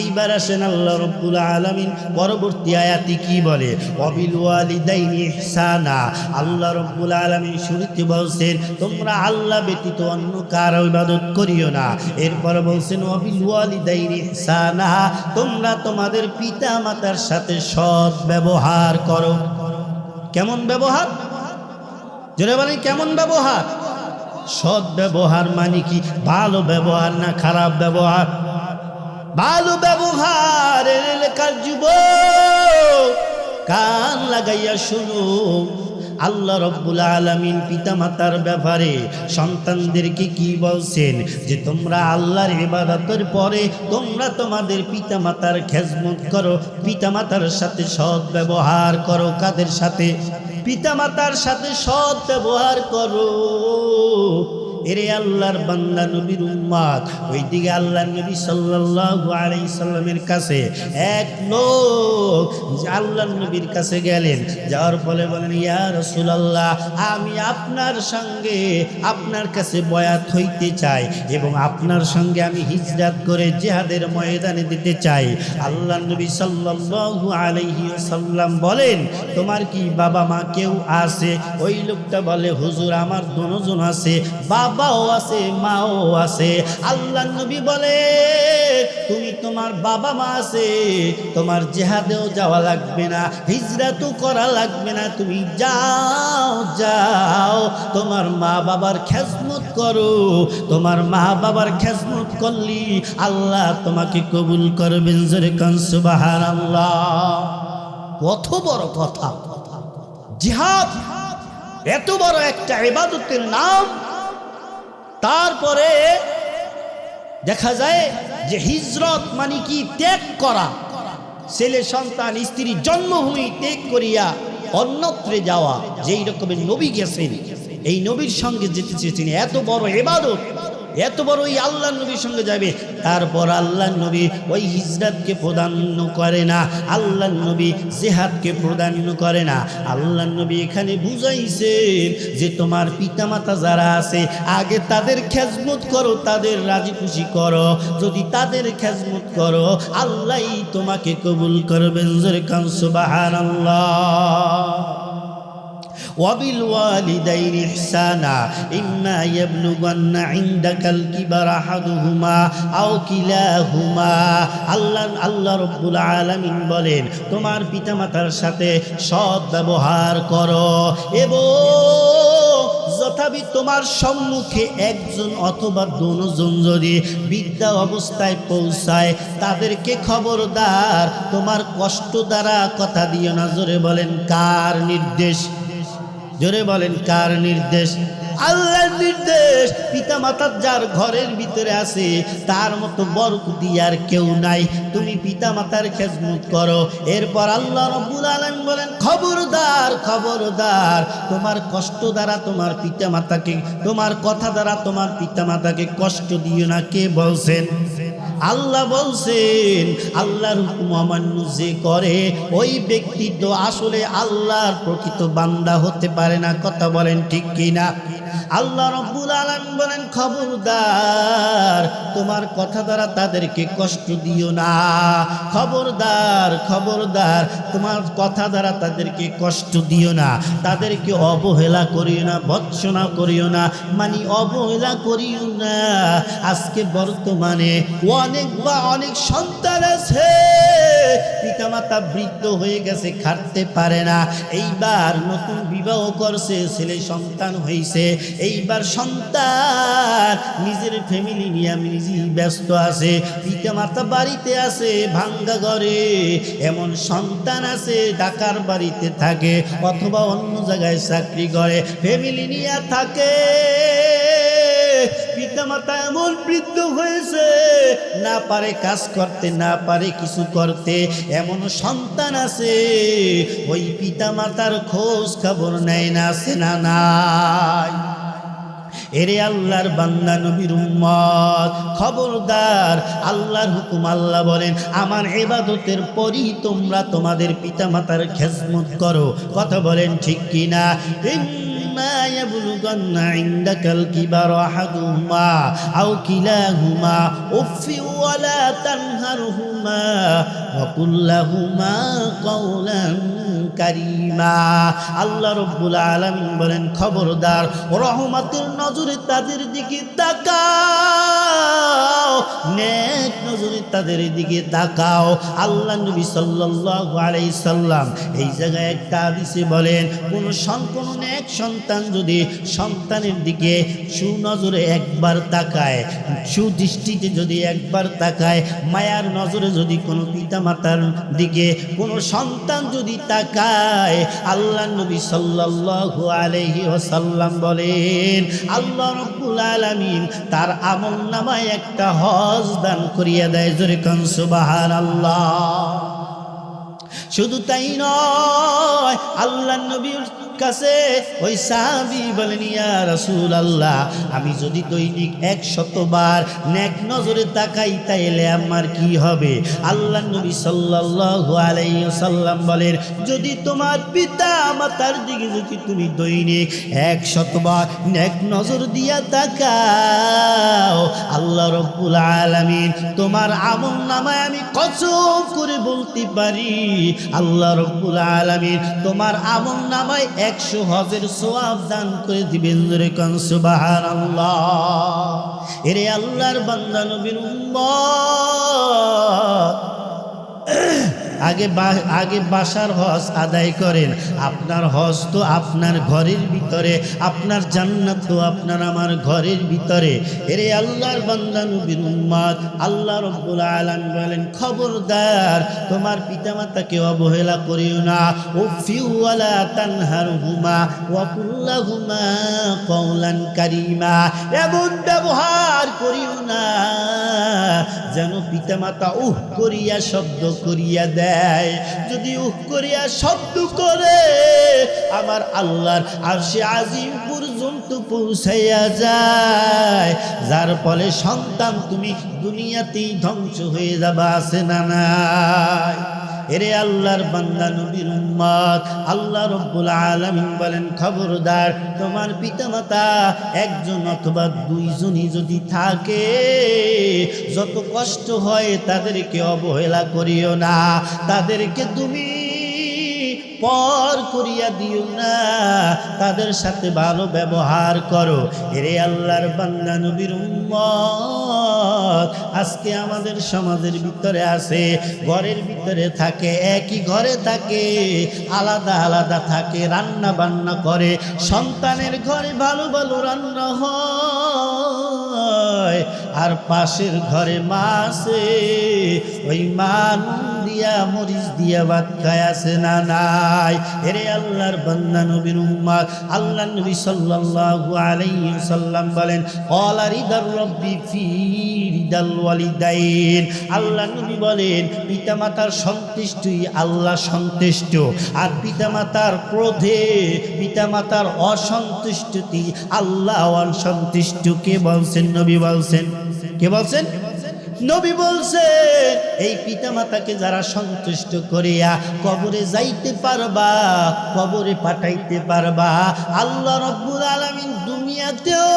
S1: এইবার আসেন আল্লাহ রাব্বুল আলামিন পরবর্তী আয়াতে কি বলে? ওয়াবিল ওয়ালিদাইনি ইহসানা। আল্লাহ রাব্বুল আলামিন শুরুতে বলছেন তোমরা আল্লাহ ব্যতীত অন্য কারো ইবাদত করিও না। এরপর বলছেন ওয়াবিল ওয়ালিদাইনি ইহসানা, তোমরা তোমাদের পিতা মাতার সাথে সৎ ব্যবহার করো। কেমন ব্যবহার? জোরে বলেন কেমন ব্যবহার? সৎ ব্যবহার মানে কি? ভালো ব্যবহার না খারাপ ব্যবহার? ভালো ব্যবহারের এলাকার যুবক কান লাগাইয়া শুনো। আল্লাহ রব্বুল আলামিন পিতামাতার ব্যাপারে সন্তানদেরকে কি বলছেন যে তোমরা আল্লাহর ইবাদতের পরে তোমরা তোমাদের পিতামাতার খেজমত করো, পিতামাতার সাথে সৎ ব্যবহার করো। কাদের সাথে? পিতামাতার সাথে সৎ ব্যবহার করো। এরে আল্লাহর বান্দা নবীর উম্মত, ওইদিকে আল্লাহর নবী সাল্লাল্লাহু আলাইহি সাল্লামের কাছে এক লোক আল্লাহর নবীর কাছে গেলেন, যাওয়ার ফলে বলেন, ইয়া রাসূলুল্লাহ, আমি আপনার সঙ্গে আপনার কাছে বয়াত হইতে চাই এবং আপনার সঙ্গে আমি হিজরত করে জিহাদের ময়দানে দিতে চাই। আল্লাহর নবী সাল্লাল্লাহু আলাইহি ওয়াসাল্লাম বলেন, তোমার কি বাবা মা কেউ আছে? ওই লোকটা বলে, হুজুর আমার দুজন আছে, বাবাও আছে মাও আছে। আল্লাহ নবী বলে, তুমি তোমার বাবা মা আছে, তোমার জিহাদেও যাওয়া লাগবে না, হিজরতও করা লাগবে না, তুমি যাও যাও তোমার মা বাবার খেজমত করো। তোমার মা বাবার খেজমত করলি আল্লাহ তোমাকে কবুল করবেন। জোরে কান সুবহানাল্লাহ। কত বড় কথা! জিহাদ এত বড় একটা ইবাদতের নাম, তারপরে দেখা যায় যে হিজরত মানে কি ত্যাগ করা। ছেলে সন্তান স্ত্রী জন্মভূমি ত্যাগ করিয়া অন্যত্রে যাওয়া। যেই রকমের নবী গেছেন, এই নবীর সঙ্গে যেতে চেয়েছেন, এত বড় ইবাদত, এত বড় ওই আল্লাহ নবীর সঙ্গে যাবে। তারপর আল্লাহ নবী ওই হিজরতকে প্রাধান্য করে না, আল্লাহ নবী জিহাদকে প্রাধান্য করে না। আল্লাহ নবী এখানে বুঝাইছেন যে তোমার পিতামাতা যারা আছে আগে তাদের খেজমত করো, তাদের রাজি খুশি করো। যদি তাদের খেজমত করো আল্লাহই তোমাকে কবুল করবেন। জোরে কান সুবহানাল্লাহ। وبالوالدين إحسانا إما يبلغن عندك الكبر أحدهما أو كلاهما। আল্লাহ রব্বুল আলামিন বলেন, তোমার পিতামাতার সাথে সৎ ব্যবহার করো এবং যথাবিধ তোমার সম্মুখে একজন অথবা দুজন যদি বৃদ্ধা অবস্থায় পৌঁছায় তাদেরকে খবরদার তোমার কষ্ট দ্বারা কথা দিও না। জোরে বলেন কার নির্দেশ? জোরে বলেন কার নির্দেশ? আল্লাহর নির্দেশ। পিতা মাতা যার ঘরের ভিতরে আছে তার মতো বরকতি আর কেউ নাই। তুমি পিতা মাতার খেজমত করো। এরপর আল্লাহ রাব্বুল আলামিন বলেন, খবরদার খবরদার তোমার কষ্ট দ্বারা তোমার পিতা মাতাকে, তোমার কথা দ্বারা তোমার পিতা মাতাকে কষ্ট দিও না। কে বলছেন? আল্লাহ বলছেন। আল্লাহর হুকুম অমান্য যে করে ওই ব্যক্তি তো আসলে আল্লাহর প্রকৃত বান্দা হতে পারে না। কথা বলেন ঠিক কিনা? আল্লাহ রাব্বুল আলামিন বলেন, খবরদার তোমার কথা দ্বারা তাদেরকে কষ্ট দিও না। খবরদার খবরদার তোমার কথা দ্বারা তাদেরকে কষ্ট দিও না, তাদেরকে অবহেলা করিও না, ভৎসনা করিও না, মানে অবহেলা করিও না। আজকে বর্তমানে অনেক সন্তান আছে, পিতামাতা বৃদ্ধ হয়ে গেছে, খাটতে পারে না। এইবার নতুন বিবাহ করছে, ছেলে সন্তান হয়েছে, এইবার সন্তান নিজের ফ্যামিলি নিয়ে নিজেই ব্যস্ত আছে, পিতামাতা বাড়িতে আছে ভাঙ্গা ঘরে। এমন সন্তান আছে ঢাকার বাড়িতে থাকে অথবা অন্য জায়গায় চাকরি করে, ফ্যামিলি নিয়ে থাকে। পিতামাতা এমন বৃদ্ধ হয়েছে, না পারে কাজ করতে, না পারে কিছু করতে। এমন সন্তান আছে ওই পিতামাতার খোঁজ খবর নেয় না, আছে না নাই? এরে আল্লাহর বান্দা নবীর উম্মত, খবরদার আল্লাহর হুকুম। আল্লাহ বলেন, আমার ইবাদতের পরই তোমরা তোমাদের পিতামাতার খেজমত করো। কথা বলেন ঠিক কিনা? إما يبلغن عندك الكبر أحدهما أو كلاهما أف ولا تنهرهما وقل لهما قولا কারিমা। আল্লাহ রব্বুল আলামিন বলেন, খবরদার রহমতের নজরে তাদের দিকে তাকাও, নেক নজরে তাদের দিকে তাকাও। আল্লাহ নবী সাল্লাল্লাহু আলাইহি সাল্লাম এই জায়গায় একটা হাদিসে বলেন, কোন নেক সন্তান যদি সন্তানের দিকে সুনজরে একবার তাকায়, সুদৃষ্টিতে যদি একবার তাকায়, মায়ার নজরে যদি কোনো পিতা মাতার দিকে কোনো সন্তান যদি তাকায়, আল্লাহ নবী সাল্লাল্লাহু আলাইহি ওয়াসাল্লাম বলেন আল্লাহ রাব্বুল আলামিন তার আমলনামায় একটা হজ দান করিয়া দেয়। জোরে কোন সুবহানাল্লাহ। শুধু তাই নয়, আল্লাহ নবীর কাছে ওই সাহাবী বলেন, ইয়া রাসূলুল্লাহ, আমি যদি দৈনিক 100 বার নেক নজরে তাকাই তাইলে আমার কি হবে? আল্লাহ নবী সাল্লাল্লাহু আলাইহি ওয়াসাল্লাম বলেন, যদি তোমার পিতা মাতার দিকে যদি তুমি দৈনিক 100 বার নেক নজর দিয়া তাকাও, আল্লাহ রাব্বুল আলামিন তোমার আমলনামায় আমি কসম করে বলতে পারি, আল্লাহ রাব্বুল আলামিন তোমার আমলনামায় 100 হজের সওয়াব দান করে দিবেন। জোরে কোন সুবহানাল্লাহ। এরে আল্লাহর বান্দা নবীর উম্মত, আগে বাসার হজ আদায় করেন। আপনার হজ তো আপনার ঘরের ভিতরে, আপনার জান্নাত তো আপনার আমার ঘরের ভিতরে। এরে আল্লাহর বান্দা নবীর উম্মত, আল্লাহ রাব্বুল আলামিন বলেন, খবরদার তোমার পিতামাতাকে অবহেলা করিও না। উফিউ ওয়ালা তানহারহুমা ওয়া কুল্লাহুমা কওলান কারীমা। এমন ব্যবহার করিও না যেন পিতামাতা উহ করিয়া শব্দ করিয়া দেয়। যদি উহ করিয়া শব্দ করে আমার আল্লাহর আরশে আজিম পর্যন্ত পৌঁছাইয়া যায়, যার ফলে সন্তান তুমি দুনিয়াতেই ধ্বংস হয়ে যাবা, আছে না নাই? এরে আল্লাহর বান্দা নবীর উম্মত, আল্লাহ রাব্বুল আলামিন বলেন, খবরদার তোমার পিতামাতা একজন অথবা দুইজনই যদি থাকে, যত কষ্ট হয় তাদেরকে অবহেলা করিও না, তাদেরকে তুমি পর করিয়া দিও না, তাদের সাথে ভালো ব্যবহার করো। এরে আল্লাহর বান্দা নবীর উম্মত, আজকে আমাদের সমাজের ভিতরে আছে, ঘরের ভিতরে থাকে, একই ঘরে থাকে, আলাদা আলাদা থাকে, রান্না বান্না করে, সন্তানের ঘরে ভালো ভালো রান্না হয়, আর পাশের ঘরে মা আছে, ওই মা নুন দিয়া মরিচ দিয়া ভাত খায়, আছে না নাই? এরে আল্লাহর বান্দা নবীর উম্মত, আল্লাহ নবী সাল্লাল্লাহু আলাইহি ওয়াসাল্লাম বলেন, ক্বালা রিদার রাব্বি ফি রিদাল ওয়ালিদাইন। আল্লাহ নবী বলেন, পিতামাতার সন্তুষ্টি আল্লাহ সন্তুষ্ট, আর পিতামাতার ক্রোধে, পিতামাতার অসন্তুষ্টি আল্লাহ অসন্তুষ্ট। কে বলছেন? নবী বলছেন। কে বলছেন? নবী বলছেন, এই পিতামাতাকে যারা সন্তুষ্ট করিয়া কবরে যাইতে পারবা, কবরে পাঠাইতে পারবা, আল্লাহ রাব্বুল আলামিন দুনিয়াতেও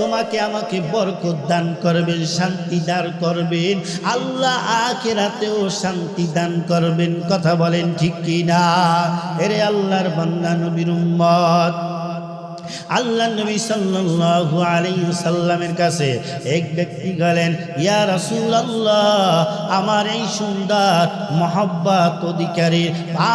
S1: তোমাকে আমাকে বরকত দান করবেন, শান্তি দান করবেন, আল্লাহ আখিরাতেও শান্তি দান করবেন। কথা বলেন ঠিক কি না? এরে আল্লাহর বান্দা নবীর উম্মত, আল্লাহ নবী সাল্লাল্লাহু আলাইহি সাল্লামের কাছে এক ব্যক্তি গেলেন, ইয়া রাসূলুল্লাহ, আমার এই সুন্দর মহব্বত অধিকারী,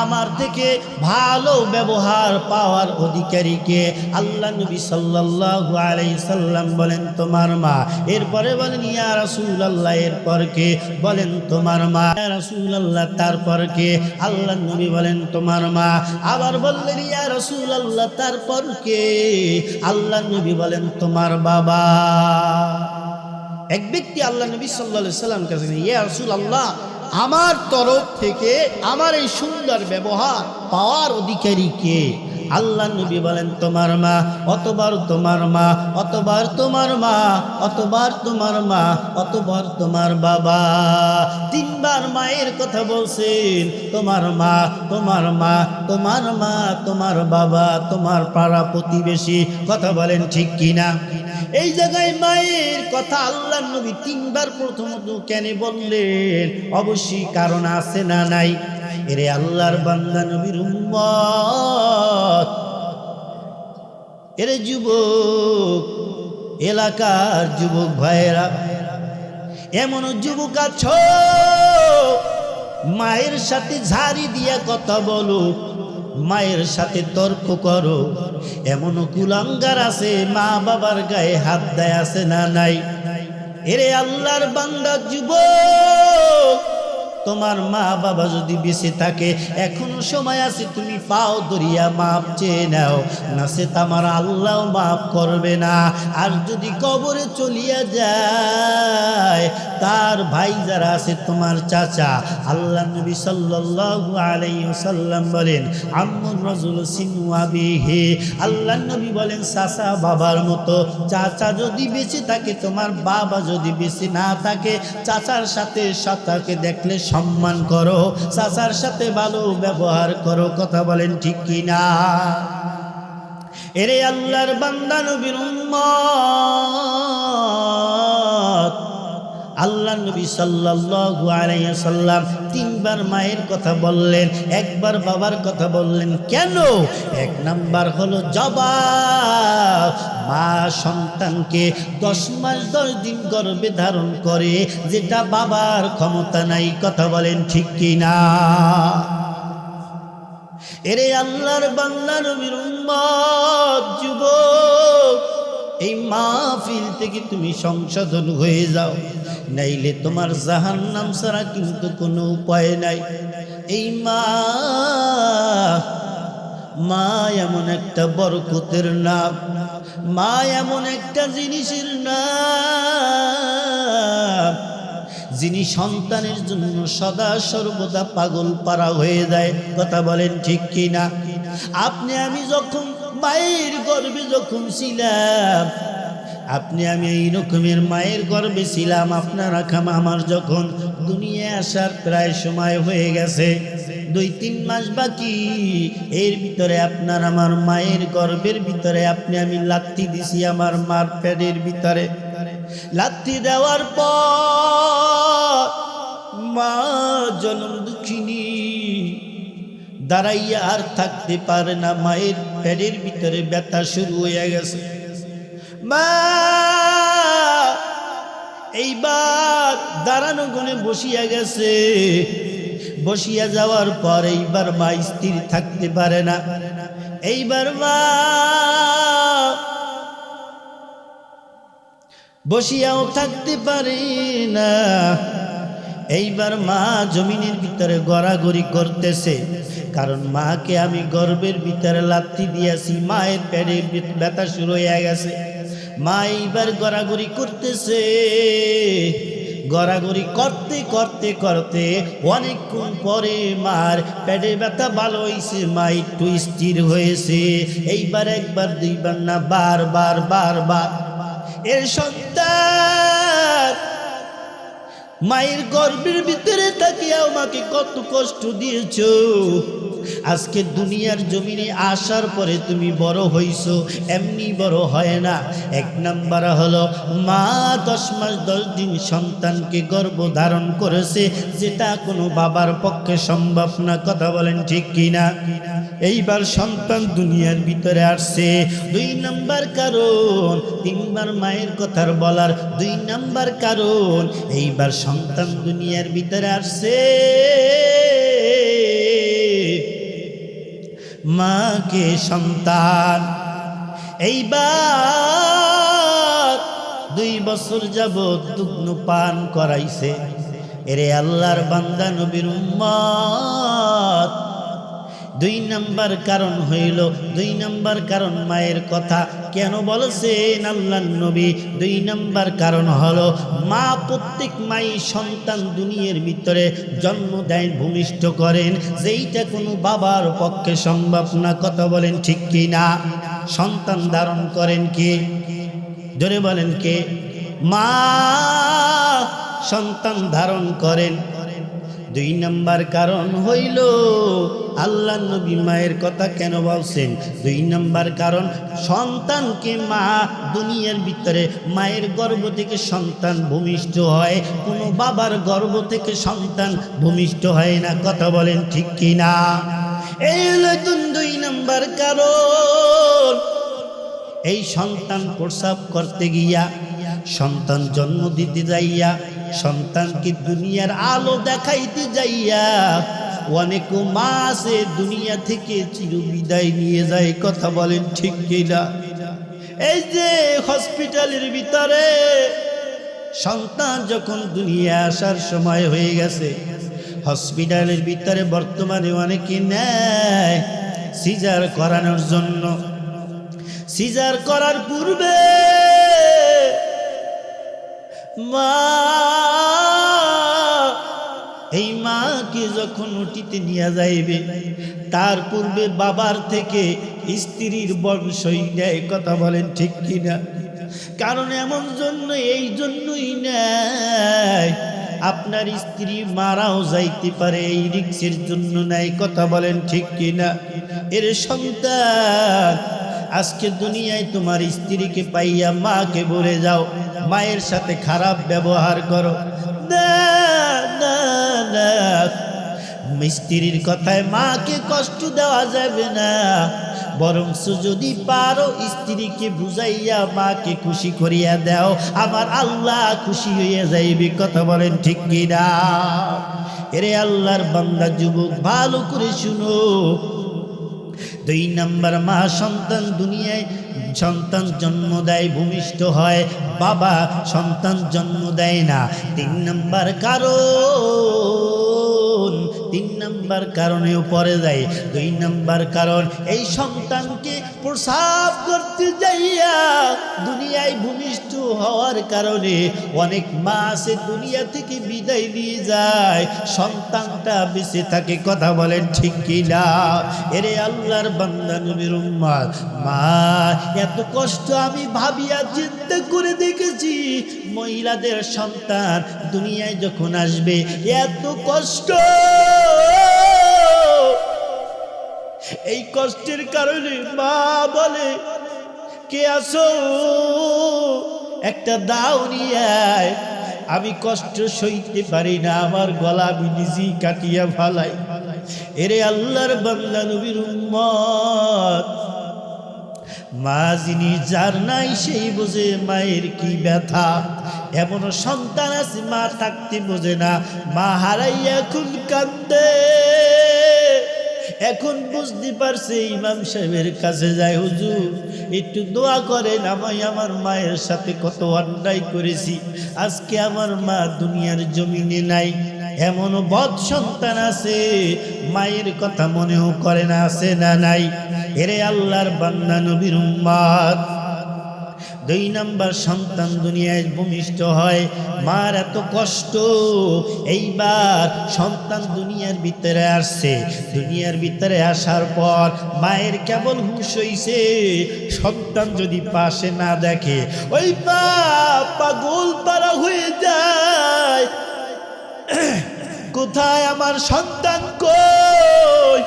S1: আমার থেকে ভালো ব্যবহার পাওয়ার অধিকারীকে? আল্লাহ নবী সাল্লাল্লাহু আলাইহি সাল্লাম বলেন, তোমার মা। এরপরে বলেন, ইয়া রাসূলুল্লাহ, এরপর কে? বলেন, তোমার মা। ইয়া রাসূলুল্লাহ, তারপর কে? আল্লাহ নবী বলেন, তোমার মা। আবার বললেন, ইয়া রাসূলুল্লাহ, তারপর কে? আল্লাহ নবী বলেন, তোমার বাবা। এক ব্যক্তি আল্লাহ নবী সাল্লাল্লাহু আলাইহি সাল্লাম কাছে, ইয়া রাসূলুল্লাহ, আমার তরফ থেকে আমার এই সুন্দর ব্যবহার পাওয়ার অধিকারী কে? আল্লাহ নবী বলেন, তোমার মা। অতবার তোমার মা, অতবার তোমার মা, অতবার তোমার মা, অতবার তোমার বাবা। তিনবার মায়ের কথা বলছেন, তোমার মা, তোমার মা, তোমার মা, তোমার বাবা, তোমার পাড়া প্রতিবেশী। কথা বলেন ঠিক কিনা? এই জায়গায় মায়ের কথা আল্লাহ নবী তিনবার প্রথমত কেন বললেন? অবশ্যই কারণ আছে না নাই? এরে আল্লাহর বান্দা নবীর উম্মত, এরে যুবক, এলাকার যুবক ভাইয়েরা, এমন যুবক আছো মায়ের সাথে ঝাড়ি দিয়া কথা বলো, মায়ের সাথে তর্ক করো, এমন কুলাঙ্গার আছে মা বাবার গায়ে হাত দেয়, আছে না নাই? এরে আল্লাহর বান্দা যুবক, তোমার মা বাবা যদি বেঁচে থাকে এখনো সময় আছে, তুমি পাও দরিয়া মাপ চেয়ে নাও, না সে তোমার আল্লাহ মাফ করবে না। আর যদি কবরে চলিয়া যায় তার ভাই যারা আছে তোমার চাচা, আল্লাহ নবী সাল্লাল্লাহু আলাইহি ওয়াসাল্লাম বলেন আম্মুর রাজুল সিনু আবিহি, আল্লাহ নবী বলেন চাচা বাবার মতো। চাচা যদি বেঁচে থাকে, তোমার বাবা যদি বেঁচে না থাকে, চাচার সাথে চাচাকে দেখলে সম্মান করো, চাচার সাথে ভালো ব্যবহার করো। কথা বলেন ঠিক কি না? এরে আল্লাহর বান্দা নবীর উম্মত, আল্লাহ নবী সাল্লাল্লাহু আলাইহি ওয়াসাল্লাম তিনবার মায়ের কথা বললেন, একবার বাবার কথা বললেন। কেন? এক নাম্বার হলো জবাব। মা সন্তানকে 10 মাস 10 দিন গর্ভে ধারণ করে, যেটা বাবার ক্ষমতা নাই। কথা বলেন ঠিক কি না? এরে আল্লাহর বান্দা নবীর উম্মত, যুবক, এই মাহফিল থেকে তুমি সংশোধন হয়ে যাও, নাইলে তোমার জাহান্নাম ছাড়া কিন্তু কোনো উপায় নাই। এই মা এমন একটা বরকতের নাম, মা এমন একটা জিনিসের নাম যিনি সন্তানের জন্য সদা সর্বদা পাগল পারা হয়ে যায়। কথা বলেন ঠিক কি না? আপনি আমি যখন মায়ের গর্ভে যখন ছিলাম, আপনি আমি এই রকমের মায়ের গর্ভে ছিলাম, আপনারা আমার যখন দুনিয়ায় আসার প্রায় সময় হয়ে গেছে, 2-3 মাস বাকি, এর ভিতরে আপনার আমার মায়ের গর্ভের ভিতরে আপনি আমি লাথি দিছি আমার মার পেটের ভিতরে। লাথি দেওয়ার পর মা জনম দুঃখিনী দাঁড়াইয়া আর থাকতে পারে না, মায়ের পেটের ভিতরে ব্যথা শুরু হয়ে গেছে। মা এইবার দাঁড়ানো গুণে বসিয়া গেছে। বসিয়া যাওয়ার পর এইবার মা স্থির থাকতে পারে না। এইবার মা বসিয়াও থাকতে পারে না। এইবার মা জমিনের ভিতরে গড়াগড়ি করতেছে, কারণ মাকে আমি গর্ভের ভিতরে লাথি দিয়েছি, মায়ের পেটে ব্যথা শুরু হয়ে গেছে। মা এইবার গড়াগড়ি করতেছে। গড়াগড়ি করতে করতে করতে অনেকক্ষণ পরে মার পেটে ব্যথা ভালো হয়েছে, মা একটু স্থির হয়েছে। এইবার একবার দুইবার না, বারবার বারবার এর সন্তান মায়ের গর্ভের ভিতরে থাকিয়া আমাকে কত কষ্ট দিয়েছ। আজকে দুনিয়ার জমিনে আসার পরে তুমি বড় হইছো, এমনি বড় হয় না। এক নাম্বার হলো মা 10 মাস 10 দিন সন্তানকে গর্ভ ধারণ করেছে, যেটা কোনো বাবার পক্ষে সম্ভব না। কথা বলেন ঠিক কিনা? এইবার সন্তান দুনিয়ার ভিতরে আসছে। 2 নাম্বার কারণ, 3বার মায়ের কথার বলার 2 নাম্বার কারণ, এইবার সন্তান দুনিয়ার ভিতরে আসছে মাকে সন্তান এইবার 2 বছর যাবত দুগ্ন পান করাইছে। এরে আল্লাহর বান্দা নবীর উম্মত, 2 নাম্বার কারণ হইল, 2 নাম্বার কারণ মায়ের কথা কেন বলেছেন আল্লাহর নবী? 2 নাম্বার কারণ হলো মা, প্রত্যেক মাই সন্তান দুনিয়ার ভিতরে জন্ম দেন, ভূমিষ্ঠ করেন, যেইটা কোনো বাবার পক্ষে সম্ভব না। কথা বলেন ঠিক কি না? সন্তান ধারণ করেন কে? জোরে বলেন কে? মা সন্তান ধারণ করেন। 2 নাম্বার কারণ হইল আল্লাহ নবী মায়ের কথা কেন বলছেন? 2 নাম্বার কারণ, সন্তানকে মা দুনিয়ার ভিতরে মায়ের গর্ভ থেকে সন্তান ভূমিষ্ঠ হয়, কোনো বাবার গর্ভ থেকে সন্তান ভূমিষ্ঠ হয় না। কথা বলেন ঠিক কি না? এই হলো 2 নাম্বার কারণ। এই সন্তান প্রসব করতে গিয়া, সন্তান জন্ম দিতে যাইয়া, সন্তানকে দুনিয়ার আলো দেখাইতে যাইয়া অনেক মা আছে দুনিয়া থেকে চিরবিদায় নিয়ে যায়। কথা বলেন ঠিক কিনা? এই যে হসপিটালের ভিতরে সন্তান যখন দুনিয়া আসার সময় হয়ে গেছে, হসপিটালের ভিতরে বর্তমানে অনেকে নেয় সিজার করানোর জন্য। সিজার করার পূর্বে মা, এই মাকে যখন উঠিতে নিয়ে যাইবে তার পূর্বে বাবার থেকে স্ত্রীর বংশই নেয়। কথা বলেন ঠিক কিনা? কারণ এমন জন্য, এই জন্যই নেয় আপনার স্ত্রী মারাও যাইতে পারে, এই রিক্সের জন্য নেয়। কথা বলেন ঠিক কিনা? এর সন্তান, আজকে দুনিয়ায় তোমার স্ত্রীকে পাইয়া মাকে বলে যাও, মায়ের সাথে খারাপ ব্যবহার করো। না না না, স্ত্রীর কথায় মাকে কষ্ট দেওয়া যাবে না। বরং যদি পারো স্ত্রীকে বুঝাইয়া মাকে খুশি করিয়া দাও, আমার আল্লাহ খুশি হইয়া যাইবে। কথা বলেন ঠিক কিনা? এরে আল্লাহর বান্দা যুবক, ভালো করে শুনো। 2 নাম্বার, মা সন্তান দুনিয়ায় সন্তান জন্ম দেয়, ভূমিষ্ঠ হয়, বাবা সন্তান জন্ম দেয় না। 3 নাম্বার কারণ, 3 নাম্বার কারণেও পড়ে যায়। 2 নাম্বার কারণ, এই সন্তানকে প্রসাব করতে যাইয়া দুনিয়ায় ভূমিষ্ঠ হওয়ার কারণে অনেক মা আছে দুনিয়া থেকে বিদায় নিয়ে যায়, সন্তানটা বেঁচে থাকে। কথা বলেন ঠিক কিনা? এরে আল্লাহর বান্দা নবীর উম্মত, মা এত কষ্ট আমি ভাবিয়া চিন্তা করে দেখেছি। মহিলাদের সন্তান দুনিয়ায় যখন আসবে এত কষ্ট, এই কষ্টের কারণে মা বলে, কে আসো একটা দাও নিয়ে আয়, আমি কষ্ট সইতে পারি না, আমার গলা আমি নিজেই কাটিয়া ফালাই। এরে আল্লাহর বান্দা নবীর উম্মত, মা যিনি, যার নাই সেই বোঝে মায়ের কি ব্যথা। এমনও সন্তান আছে মা থাকতে বোঝে না, মা হারাইয়া এখন কান্দে। এখন বুঝতে পারছে, ইমাম সাহেবের কাছে যায়, হুজুর একটু দোয়া করেন, আমি আমার মায়ের সাথে কত অন্যায় করেছি, আজকে আমার মা দুনিয়ার জমিনে নাই। এমনও বদ সন্তান আছে মায়ের কথা মনেও করে না, আছে না নাই? এরে আল্লাহর বান্দা নবীর উম্মত, 2 নাম্বার সন্তান দুনিয়ায় ভূমিষ্ঠ হয়, মার এত কষ্ট। এইবার সন্তান দুনিয়ার ভিতরে আসছে, দুনিয়ার ভিতরে আসার পর মায়ের কেবল হুঁশ হইছে, সন্তান যদি পাশে না দেখে ওই মা পাগল পারা হয়ে যায়। কোথায় আমার সন্তান, কই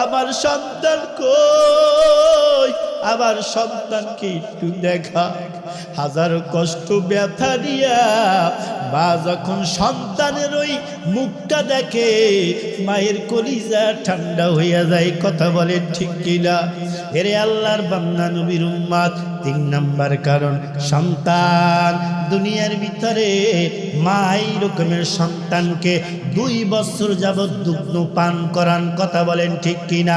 S1: আমার সন্তান, কই আমার সন্তানকে একটু দেখা। হাজারো কষ্ট ব্যথা দিয়া মা যখন সন্তানের ওই মুখটা দেখে, মায়ের কলিজা ঠান্ডা হইয়া যায়। কথা বলেন ঠিক কিনা? এরে আল্লাহর বান্দা নবীর উম্মত, 3 নাম্বার কারণ, সন্তান দুনিয়ার ভিতরে মা এই রকমের সন্তানকে 2 বছর যাবৎ দুগ্ধ পান করান। কথা বলেন ঠিক কিনা?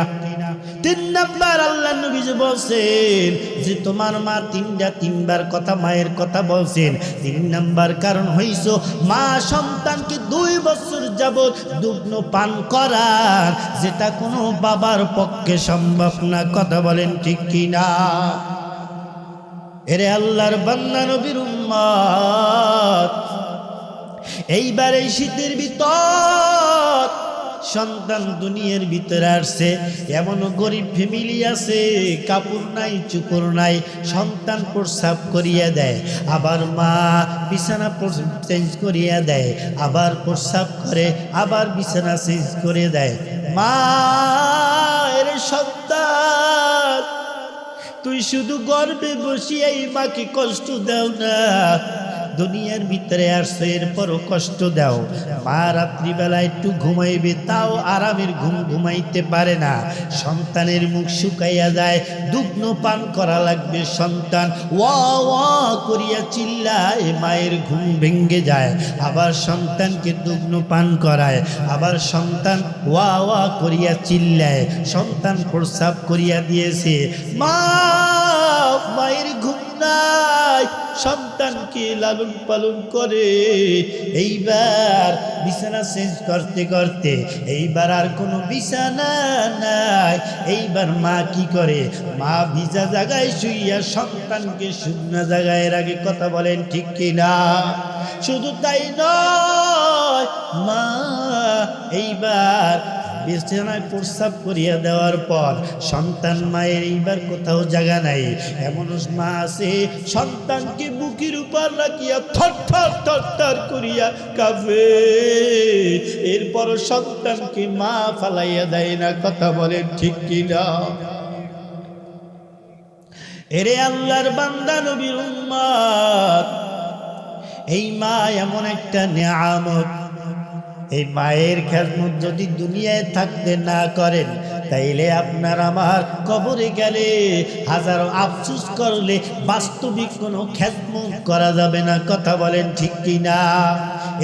S1: 3 নাম্বার আল্লাহ নবী বলছেন যে তোমার মা 3বার কথা মায়ের কথা বলছেন। 3 নাম্বার কারণ হইছো মা সন্তানকে 2 বছর যাবৎ দুগ্ধ পান করার, যেটা কোনো বাবার পক্ষে সম্ভব না। কথা বলেন ঠিক কিনা? এরে আল্লাহর বান্দা নবীর উম্মত, এইবার এই শীতের ভিতর সন্তান দুনিয়ার ভিতরে আসছে। এমন গরিব ফ্যামিলি আছে, কাপড় নাই, চুপড় নাই, সন্তান প্রস্রাব করিয়া দেয়, আবার মা বিছানা চেঞ্জ করিয়া দেয়, আবার প্রস্রাব করে, আবার বিছানা চেঞ্জ করে দেয়। মা এর সন্তান, তুই শুধু গর্বে বসিয়া এই মাকে কষ্ট দাও না, দুনিয়ার ভিতরে আসছো এরপরও কষ্ট দাও। মা রাত্রিবেলা একটু ঘুমাইবে, তাও আরামের ঘুম ঘুমাইতে পারে না, সন্তানের মুখ শুকাইয়া যায়, দুগ্ধ পান করা লাগবে। সন্তান ওয়া ওয়া করিয়া চিল্লায়, মায়ের ঘুম ভেঙ্গে যায়, আবার সন্তানকে দুগ্ধ পান করায়, আবার সন্তান ওয়া ওয়া করিয়া চিল্লায়, সন্তান প্রস্রাব করিয়া দিয়েছে, মা মায়ের ঘুম নাই, সন্তানকে লালন পালন করে। এইবার বিছানা চেঞ্জ করতে করতে এইবার আর কোনো বিছানা নাই। এইবার মা কি করে? মা ভিজা জায়গায় শুইয়া সন্তানকে শুকনা জায়গায় রাখে। কথা বলেন ঠিক কিনা? শুধু তাই নয়, মা এইবার বিছানায় প্রস্রাব করিয়া দেওয়ার পর সন্তান মায়ের এইবার কোথাও জায়গা নাই। এমন মা আছে সন্তানকে বুকের উপর রাখিয়া থর থর থর থর করিয়া কাঁপে, এরপর সন্তানকে মা ফালাইয়া দেয় না। কথা বলেন ঠিক কিনা? এরে আল্লাহর বান্দা নবীর উম্মত, এই মা এমন একটা নিয়ামত। এই মায়ের খেদমত যদি দুনিয়ায় থাকতে না করেন, তাইলে আপনার আমার কবরে গেলে হাজারো আফসোস করলে বাস্তবিক কোনো খেদমত করা যাবে না। কথা বলেন ঠিক কিনা?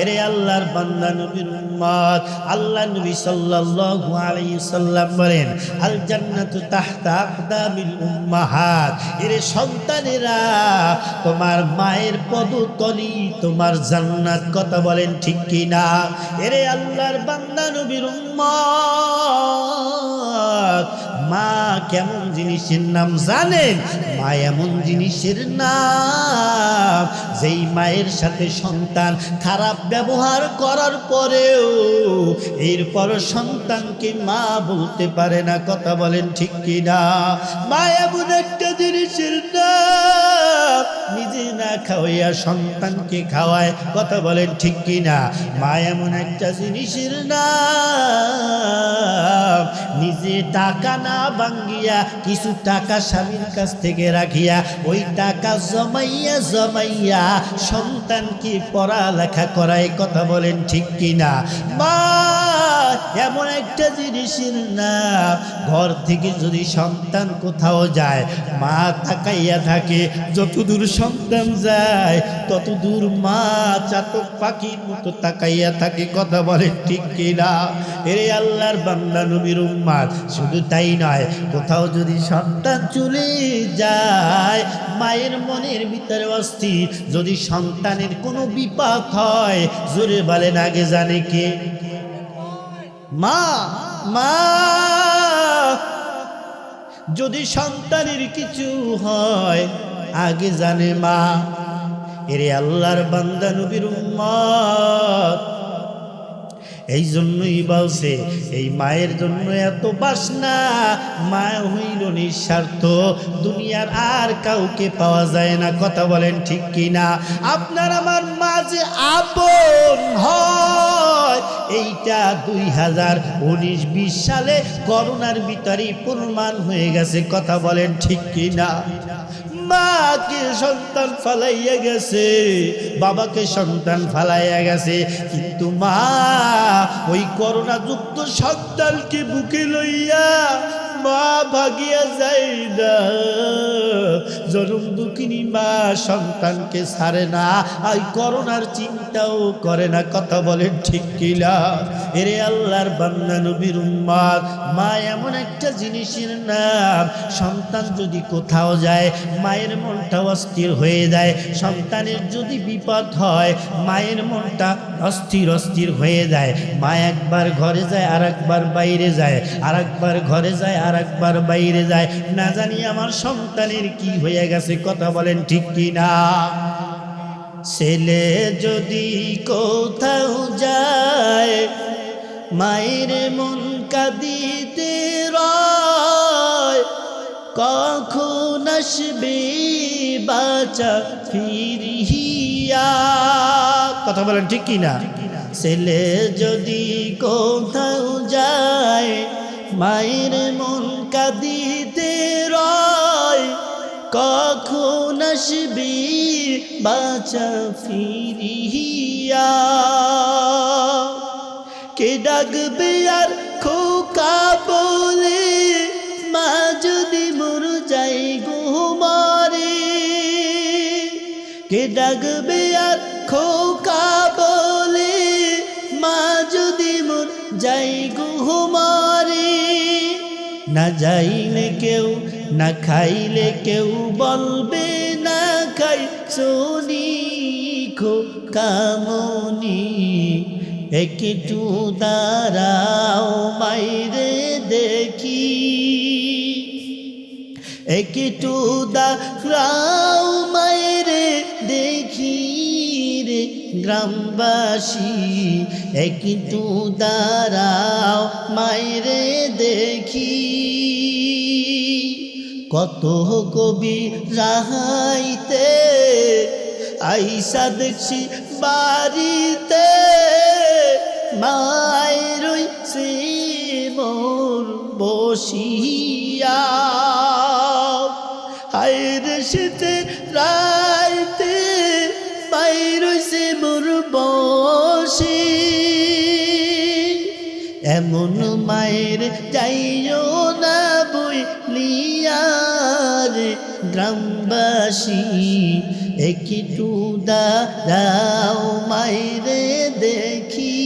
S1: এরে আল্লাহর বান্দা নবীর উম্মত, আল্লাহ নবী সাল্লাল্লাহু আলাইহি সাল্লাম বলেন, আল জান্নাতু তাহতা আকদামিল উম্মাহাত। এরে সন্তানেরা, তোমার মায়ের পদতলি তোমার জান্নাত। কথা বলেন ঠিক কিনা? এরে আল্লাহর বান্দা নবীর উম্মত, মা কেমন জিনিসের নাম জানেন? মা এমন জিনিসের নাম যেই মায়ের সাথে সন্তান খারাপ ব্যবহার করার পরেও এরপর সন্তানকে মা বলতে পারে না। কথা বলেন ঠিক কিনা? মা এমন একটা জিনিসের নাম নিজে না খাওয়াইয়া সন্তানকে খাওয়ায়। কথা বলেন ঠিক কিনা? মা এমন একটা জিনিসের নাম নিজে টাকা না ভাঙ্গিয়া কিছু টাকা স্বামীর কাছ থেকে রাখিয়া ওই টাকা জমাইয়া জমাইয়া সন্তানকে পড়ালেখা করায়। কথা বলেন ঠিক কিনা? মা এমন একটা জিনিসের নাম, ঘর থেকে যদি সন্তান কোথাও যায় মা তাকাইয়া থাকে, যতদূর সন্তান যায় ততদূর মা চাতক পাখির মতো তাকাইয়া থাকে। কথা বলেন ঠিক কিনা? এরে আল্লাহর বান্দা নবীর উম্মত, শুধু তাই নয়, কোথাও যদি সন্তান চলে যায় মায়ের মনের ভিতরে অস্থির। যদি সন্তানের কোনো বিপদ হয়, জোরে বলেন আগে জানে কে? মা। মা যদি সন্তানের কিছু হয় আগে জানে মা। এরে আল্লাহর বান্দা নবীর উম্মত, এই জন্যই বলছে এই মায়ের জন্য এত বাসনা। মা হইল নিঃস্বার্থ, দুনিয়ার আর কাউকে পাওয়া যায় না। কথা বলেন ঠিক কিনা? আপনার আমার মা যে আপন হয় এইটা 2019-20 সালে করোনার ভিতরে প্রমাণ হয়ে গেছে। কথা বলেন ঠিক কিনা? মাকে সন্তান ফালাইয়া গেছে, বাবাকে সন্তান ফালাইয়া গেছে, কিন্তু মা ওই করোনা যুক্ত সন্তানকে বুকে লইয়া মা ভাগিয়া যায় না। জনম দুঃখিনী মা সন্তানকে ছাড়ে না, আর করোনার চিন্তাও করে না। কথা বলেন ঠিক কিনা? এরে আল্লাহর বান্দা নবীর উম্মত, মা এমন একটা জিনিসের নাম, সন্তান যদি কোথাও যায় মায়ের মনটা অস্থির হয়ে যায়। সন্তানের যদি বিপদ হয় মায়ের মনটা অস্থির অস্থির হয়ে যায়। মা একবার ঘরে যায় আর একবার বাইরে যায়, আর একবার ঘরে যায় আর একবার বাইরে যায়, না জানি আমার সন্তানের কি হয়ে গেছে। কথা বলেন ঠিক কিনা? ছেলে যদি কোথাও যায় মায়ের মন কাঁদিতে রয়, কখন আসবে বাঁচা ফিরিয়া। কথা বলেন ঠিক কিনা? ছেলে যদি কোথাও যায় মায়ের মন কাঁদিতে রয়, কখন আসবে বাঁচা ফিরিয়া। কে ডাকবে আর খোকা বলে মা যদি মর যাই ঘুমারে? কে ডাকবে আর খোকা বলে মা যদি মর যাই ঘুমারে? না যাইলে কেউ, না খাইলে কেউ বলবে না খাই শুনি কামনি। একটু দাঁড়াও মাইরে দেখি, একটু দাঁড়াও মাইরে দেখি রে গ্রামবাসী, একটু দাঁড়াও মাইরে দেখি। কত কবি রাহাইতে আইসা দেখছি বাড়িতে, মায়ের রইছে মোর বসিয়া। হায়ের শীতে রাইতে মায়ের রইছে মোর বসি। এমন মায়ের যাইও না বইলিয়ার গ্রামবাসী, একটু দাঁড়াও মাইরে দেখি,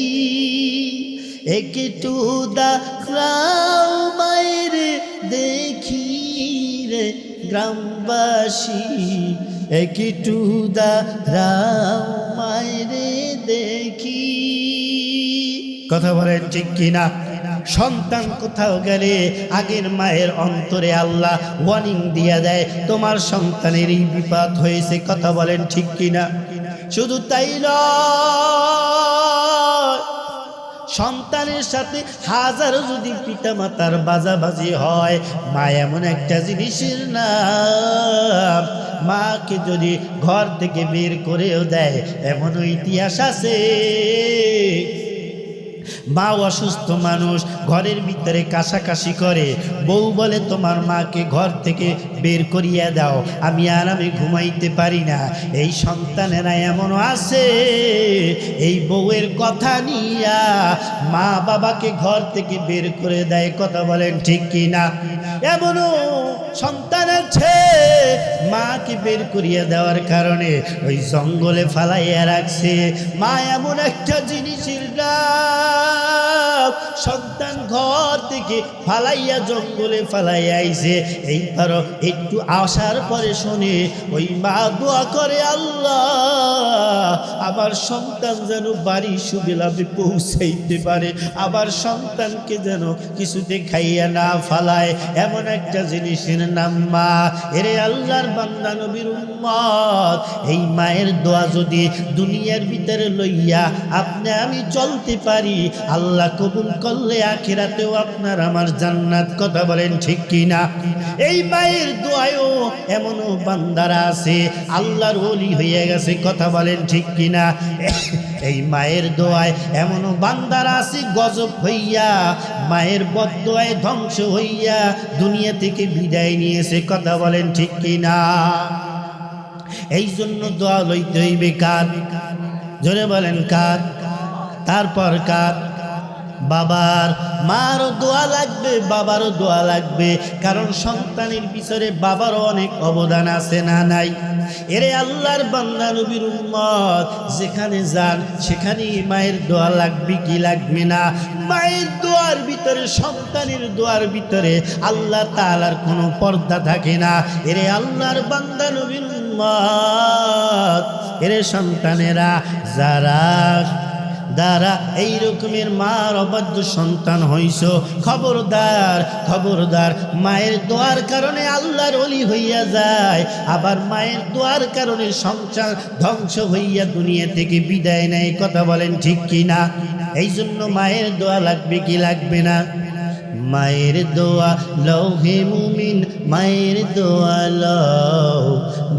S1: একটু দাঁড়াও মাইরে দেখি রে গ্রামবাসী, একটু দাঁড়াও মাইরে দেখি। কথা বলেন ঠিক কিনা? সন্তান কোথাও গেলে আগের মায়ের অন্তরে আল্লাহ ওয়ার্নিং দিয়ে দেয়, তোমার সন্তানের এই বিপদ হয়েছে। কথা বলেন ঠিক কিনা? শুধু তাই নয়, সন্তানের সাথে হাজারো যদি পিতামাতার বাজাবাজি হয়, মা এমন একটা জিনিসের নাম, মাকে যদি ঘর থেকে বের করেও দেয়, এমনও ইতিহাস আছে। মা অসুস্থ মানুষ, ঘরের ভিতরে কাশাকাশি করে, বউ বলে তোমার মাকে ঘর থেকে বের করিয়া দাও, আমি আরামে ঘুমাইতে পারি না। এই সন্তানেরা এমনও আছে, এই বউয়ের কথা নিয়া মা বাবাকে ঘর থেকে বের করে দেয়। কথা বলেন ঠিক কিনা? এমনও সন্তান আছে, মাকে বের করিয়া দেওয়ার কারণে ওই জঙ্গলে ফালাইয়া রাখছে। মা এমন একটা জিনিসের নাম, সন্তান ঘর থেকে ফালাইয়া জঙ্গলে ফালাইয়া আইছে। এইবার একটু আসার পরে শুনে ওই মা দোয়া করে, আল্লাহ আমার সন্তান যেন বাড়ি সুবিলামে পৌঁছাইতে পারে, আবার সন্তানকে যেন কিছুতে খাইয়া না ফালায়। এমন একটা জিনিসের নাম মা। এরে আল্লাহর বান্দা নবীর উম্মত, এই মায়ের দোয়া যদি দুনিয়ার ভিতরে লইয়া আপনি আমি চলতে পারি, আল্লাহ কবুল করলে আখিরাতেও আপনার আমার জান্নাত। কথা বলেন ঠিক কিনা? এই মায়ের দোয়ায়ও এমনও বান্দারা আছে আল্লাহর ওলি হয়ে গেছে। কথা বলেন ঠিক কিনা? এই মায়ের দোয়ায় এমনও বান্দারা আছে গজব হইয়া, মায়ের বদদোয়ায় ধ্বংস হইয়া দুনিয়া থেকে বিদায় নিয়েছে। কথা বলেন ঠিক কিনা? এই জন্য দোয়া লইতে হইবে কার? জোরে বলেন কার? তারপর কার? বাবার। মারও দোয়া লাগবে, বাবারও দোয়া লাগবে, কারণ সন্তানের পিছনে বাবারও অনেক অবদান আছে, না নাই? এরে আল্লাহর বান্দা নবীর উম্মত, যেখানে যান সেখানেই মায়ের দোয়া লাগবে কি লাগবে না? মায়ের দোয়ার ভিতরে, সন্তানের দোয়ার ভিতরে আল্লাহ তাআলার কোনো পর্দা থাকে না। এরে আল্লাহর বান্দা নবীর উম্মত, এরে সন্তানেরা যারা এই রকমের মার অবাধ্য সন্তান হইছ, খবরদার খবরদার, মায়ের দোয়ার কারণে আল্লাহর ওলি হইয়া যায়, আবার মায়ের দোয়ার কারণে সংসার ধ্বংস হইয়া দুনিয়া থেকে বিদায় নেয়। কথা বলেন ঠিক কিনা? এই জন্য মায়ের দোয়া লাগবে কি লাগবে না? মায়ের দোয়া লও হে মুমিন, মায়ের দোয়া লও,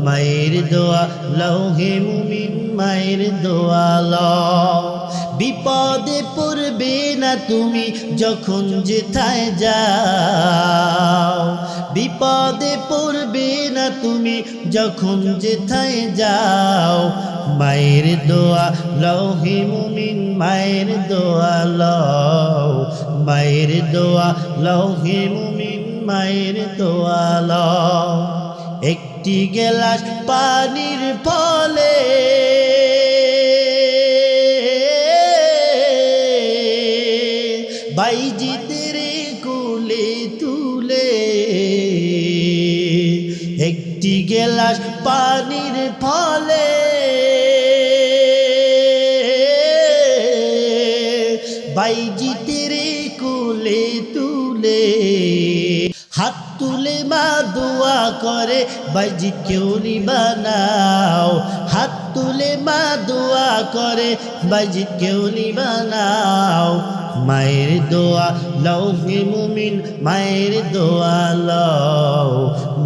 S1: মায়ের দোয়া লও হে মুমিন, মায়ের দোয়া লও। বিপদে পড়বে না তুমি যখন যেথায় যাও, বিপদে পড়বে না তুমি যখন যেথায় যাও। মায়ের দোয়া লও হে মুমিন, মায়ের দোয়া লও, মায়ের দোয়া লও হে মুমিন, মায়ের দোয়া লও। একটি গেলাস পানির ফলে বাইজি তেরে কোলে তুলে একটি গেলাস পানির ফলে বাইজি তেরে কোলে তুলে হাত তুলে মা দোয়া করে বাইজি কেউ বানাও হাত তুলে মা দোয়া করে বাইজি কেউ বানাও মায়ের দোয়া লও হে মুমিন মায়ের দোয়া লও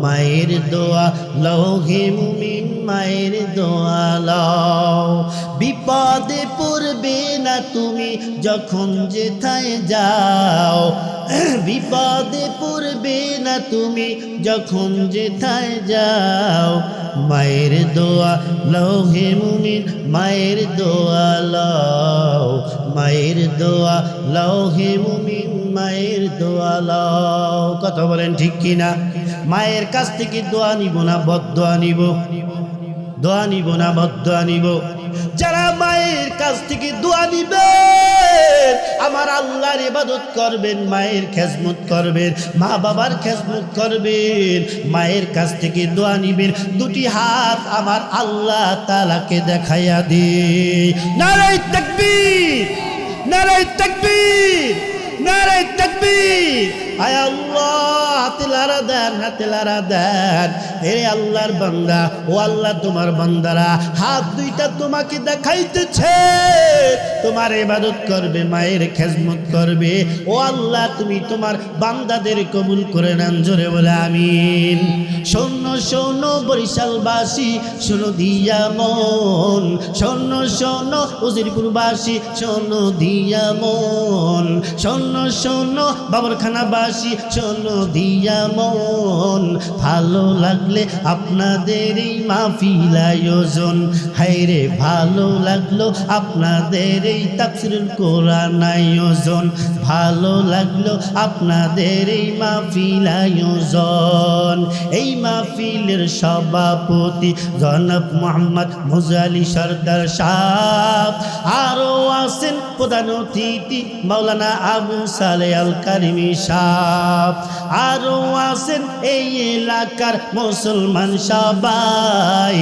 S1: মায়ের দোয়া লও হে মুমিন মায়ের দোয়া লও বিপদে পড়বে না তুমি যখন যেথায় যাও বিপদে পড়বে না তুমি যখন যেথায় যাও মায়ের দোয়া লও হে মুমিন মায়ের দোয়া লও মায়ের দোয়া লও হে মুমিন মায়ের দোয়া লও কথা বলেন ঠিক কিনা মায়ের কাছ থেকে দোয়া নিব না বদদোয়া নিব দোয়া নিব না বদদোয়া নিব যারা মায়ের কাছ থেকে দোয়া নিবে আমার আল্লাহর ইবাদত করবেন মায়ের খেজমত করবেন মা বাবার খেজমত করবেন মায়ের কাছ থেকে দোয়া নিবেন দুটি হাত আমার আল্লাহ তাআলাকে দেখাইয়া দে নারে তাকবীর নারে তাকবীর নারে তাকবীর আয় আল্লাহ হাতে লারা দেন হে আল্লাহর বান্দা ও আল্লাহ তোমার বান্দারা হাত দুইটা তোমাকে দেখাইতেছে তোমার ইবাদত করবে মায়ের খেজমত করবে ও আল্লাহ তুমি তোমার বান্দাদের কবুল করে নেন জোরে বলে আমিন শোনো শোনো বরিশালবাসী শোনো দিয়া মন শোনো শোনো উজিরপুরবাসী শোনো দিয়া মন শোনো শোনো বাবরখানাবাসী শোনো দিয়া মন ভালো লাগলে আপনাদের এই মাহফিল আয়োজন হায়রে ভালো লাগলো আপনাদের এই তাফসীরুল কোরআন আয়োজন ভালো লাগলো আপনাদের এই মাহফিল আয়োজন এই মাহফিলের সভাপতি জনাব মোহাম্মদ মুজালি সরদার সাহেব আরো আছেন প্রধান অতিথি মাওলানা আবু সালেহ আল কারিমি সাহেব আরো আছেন এই এলাকার মুসলমান সবাই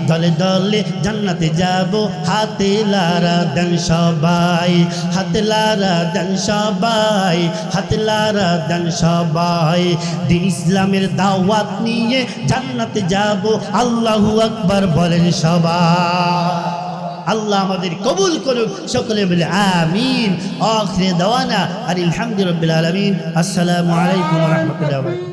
S1: দলে দলে জান্নাতে যাব হাতে লারা দেন সবাই হাতে লারা দেন সবাই হাতে লারা দেন সবাই দিন ইসলামের দাওয়াত নিয়ে জান্নাতে যাব আল্লাহু আকবার বলেন সবাই আল্লাহ আমাদের কবুল করুক সকলে বলে আমিন আখির দাওয়ানা আলহামদুলিল্লাহি রাব্বিল আলামিন আসসালামু আলাইকুম ওয়া রাহমাতুল্লাহি ওয়া বারাকাতুহু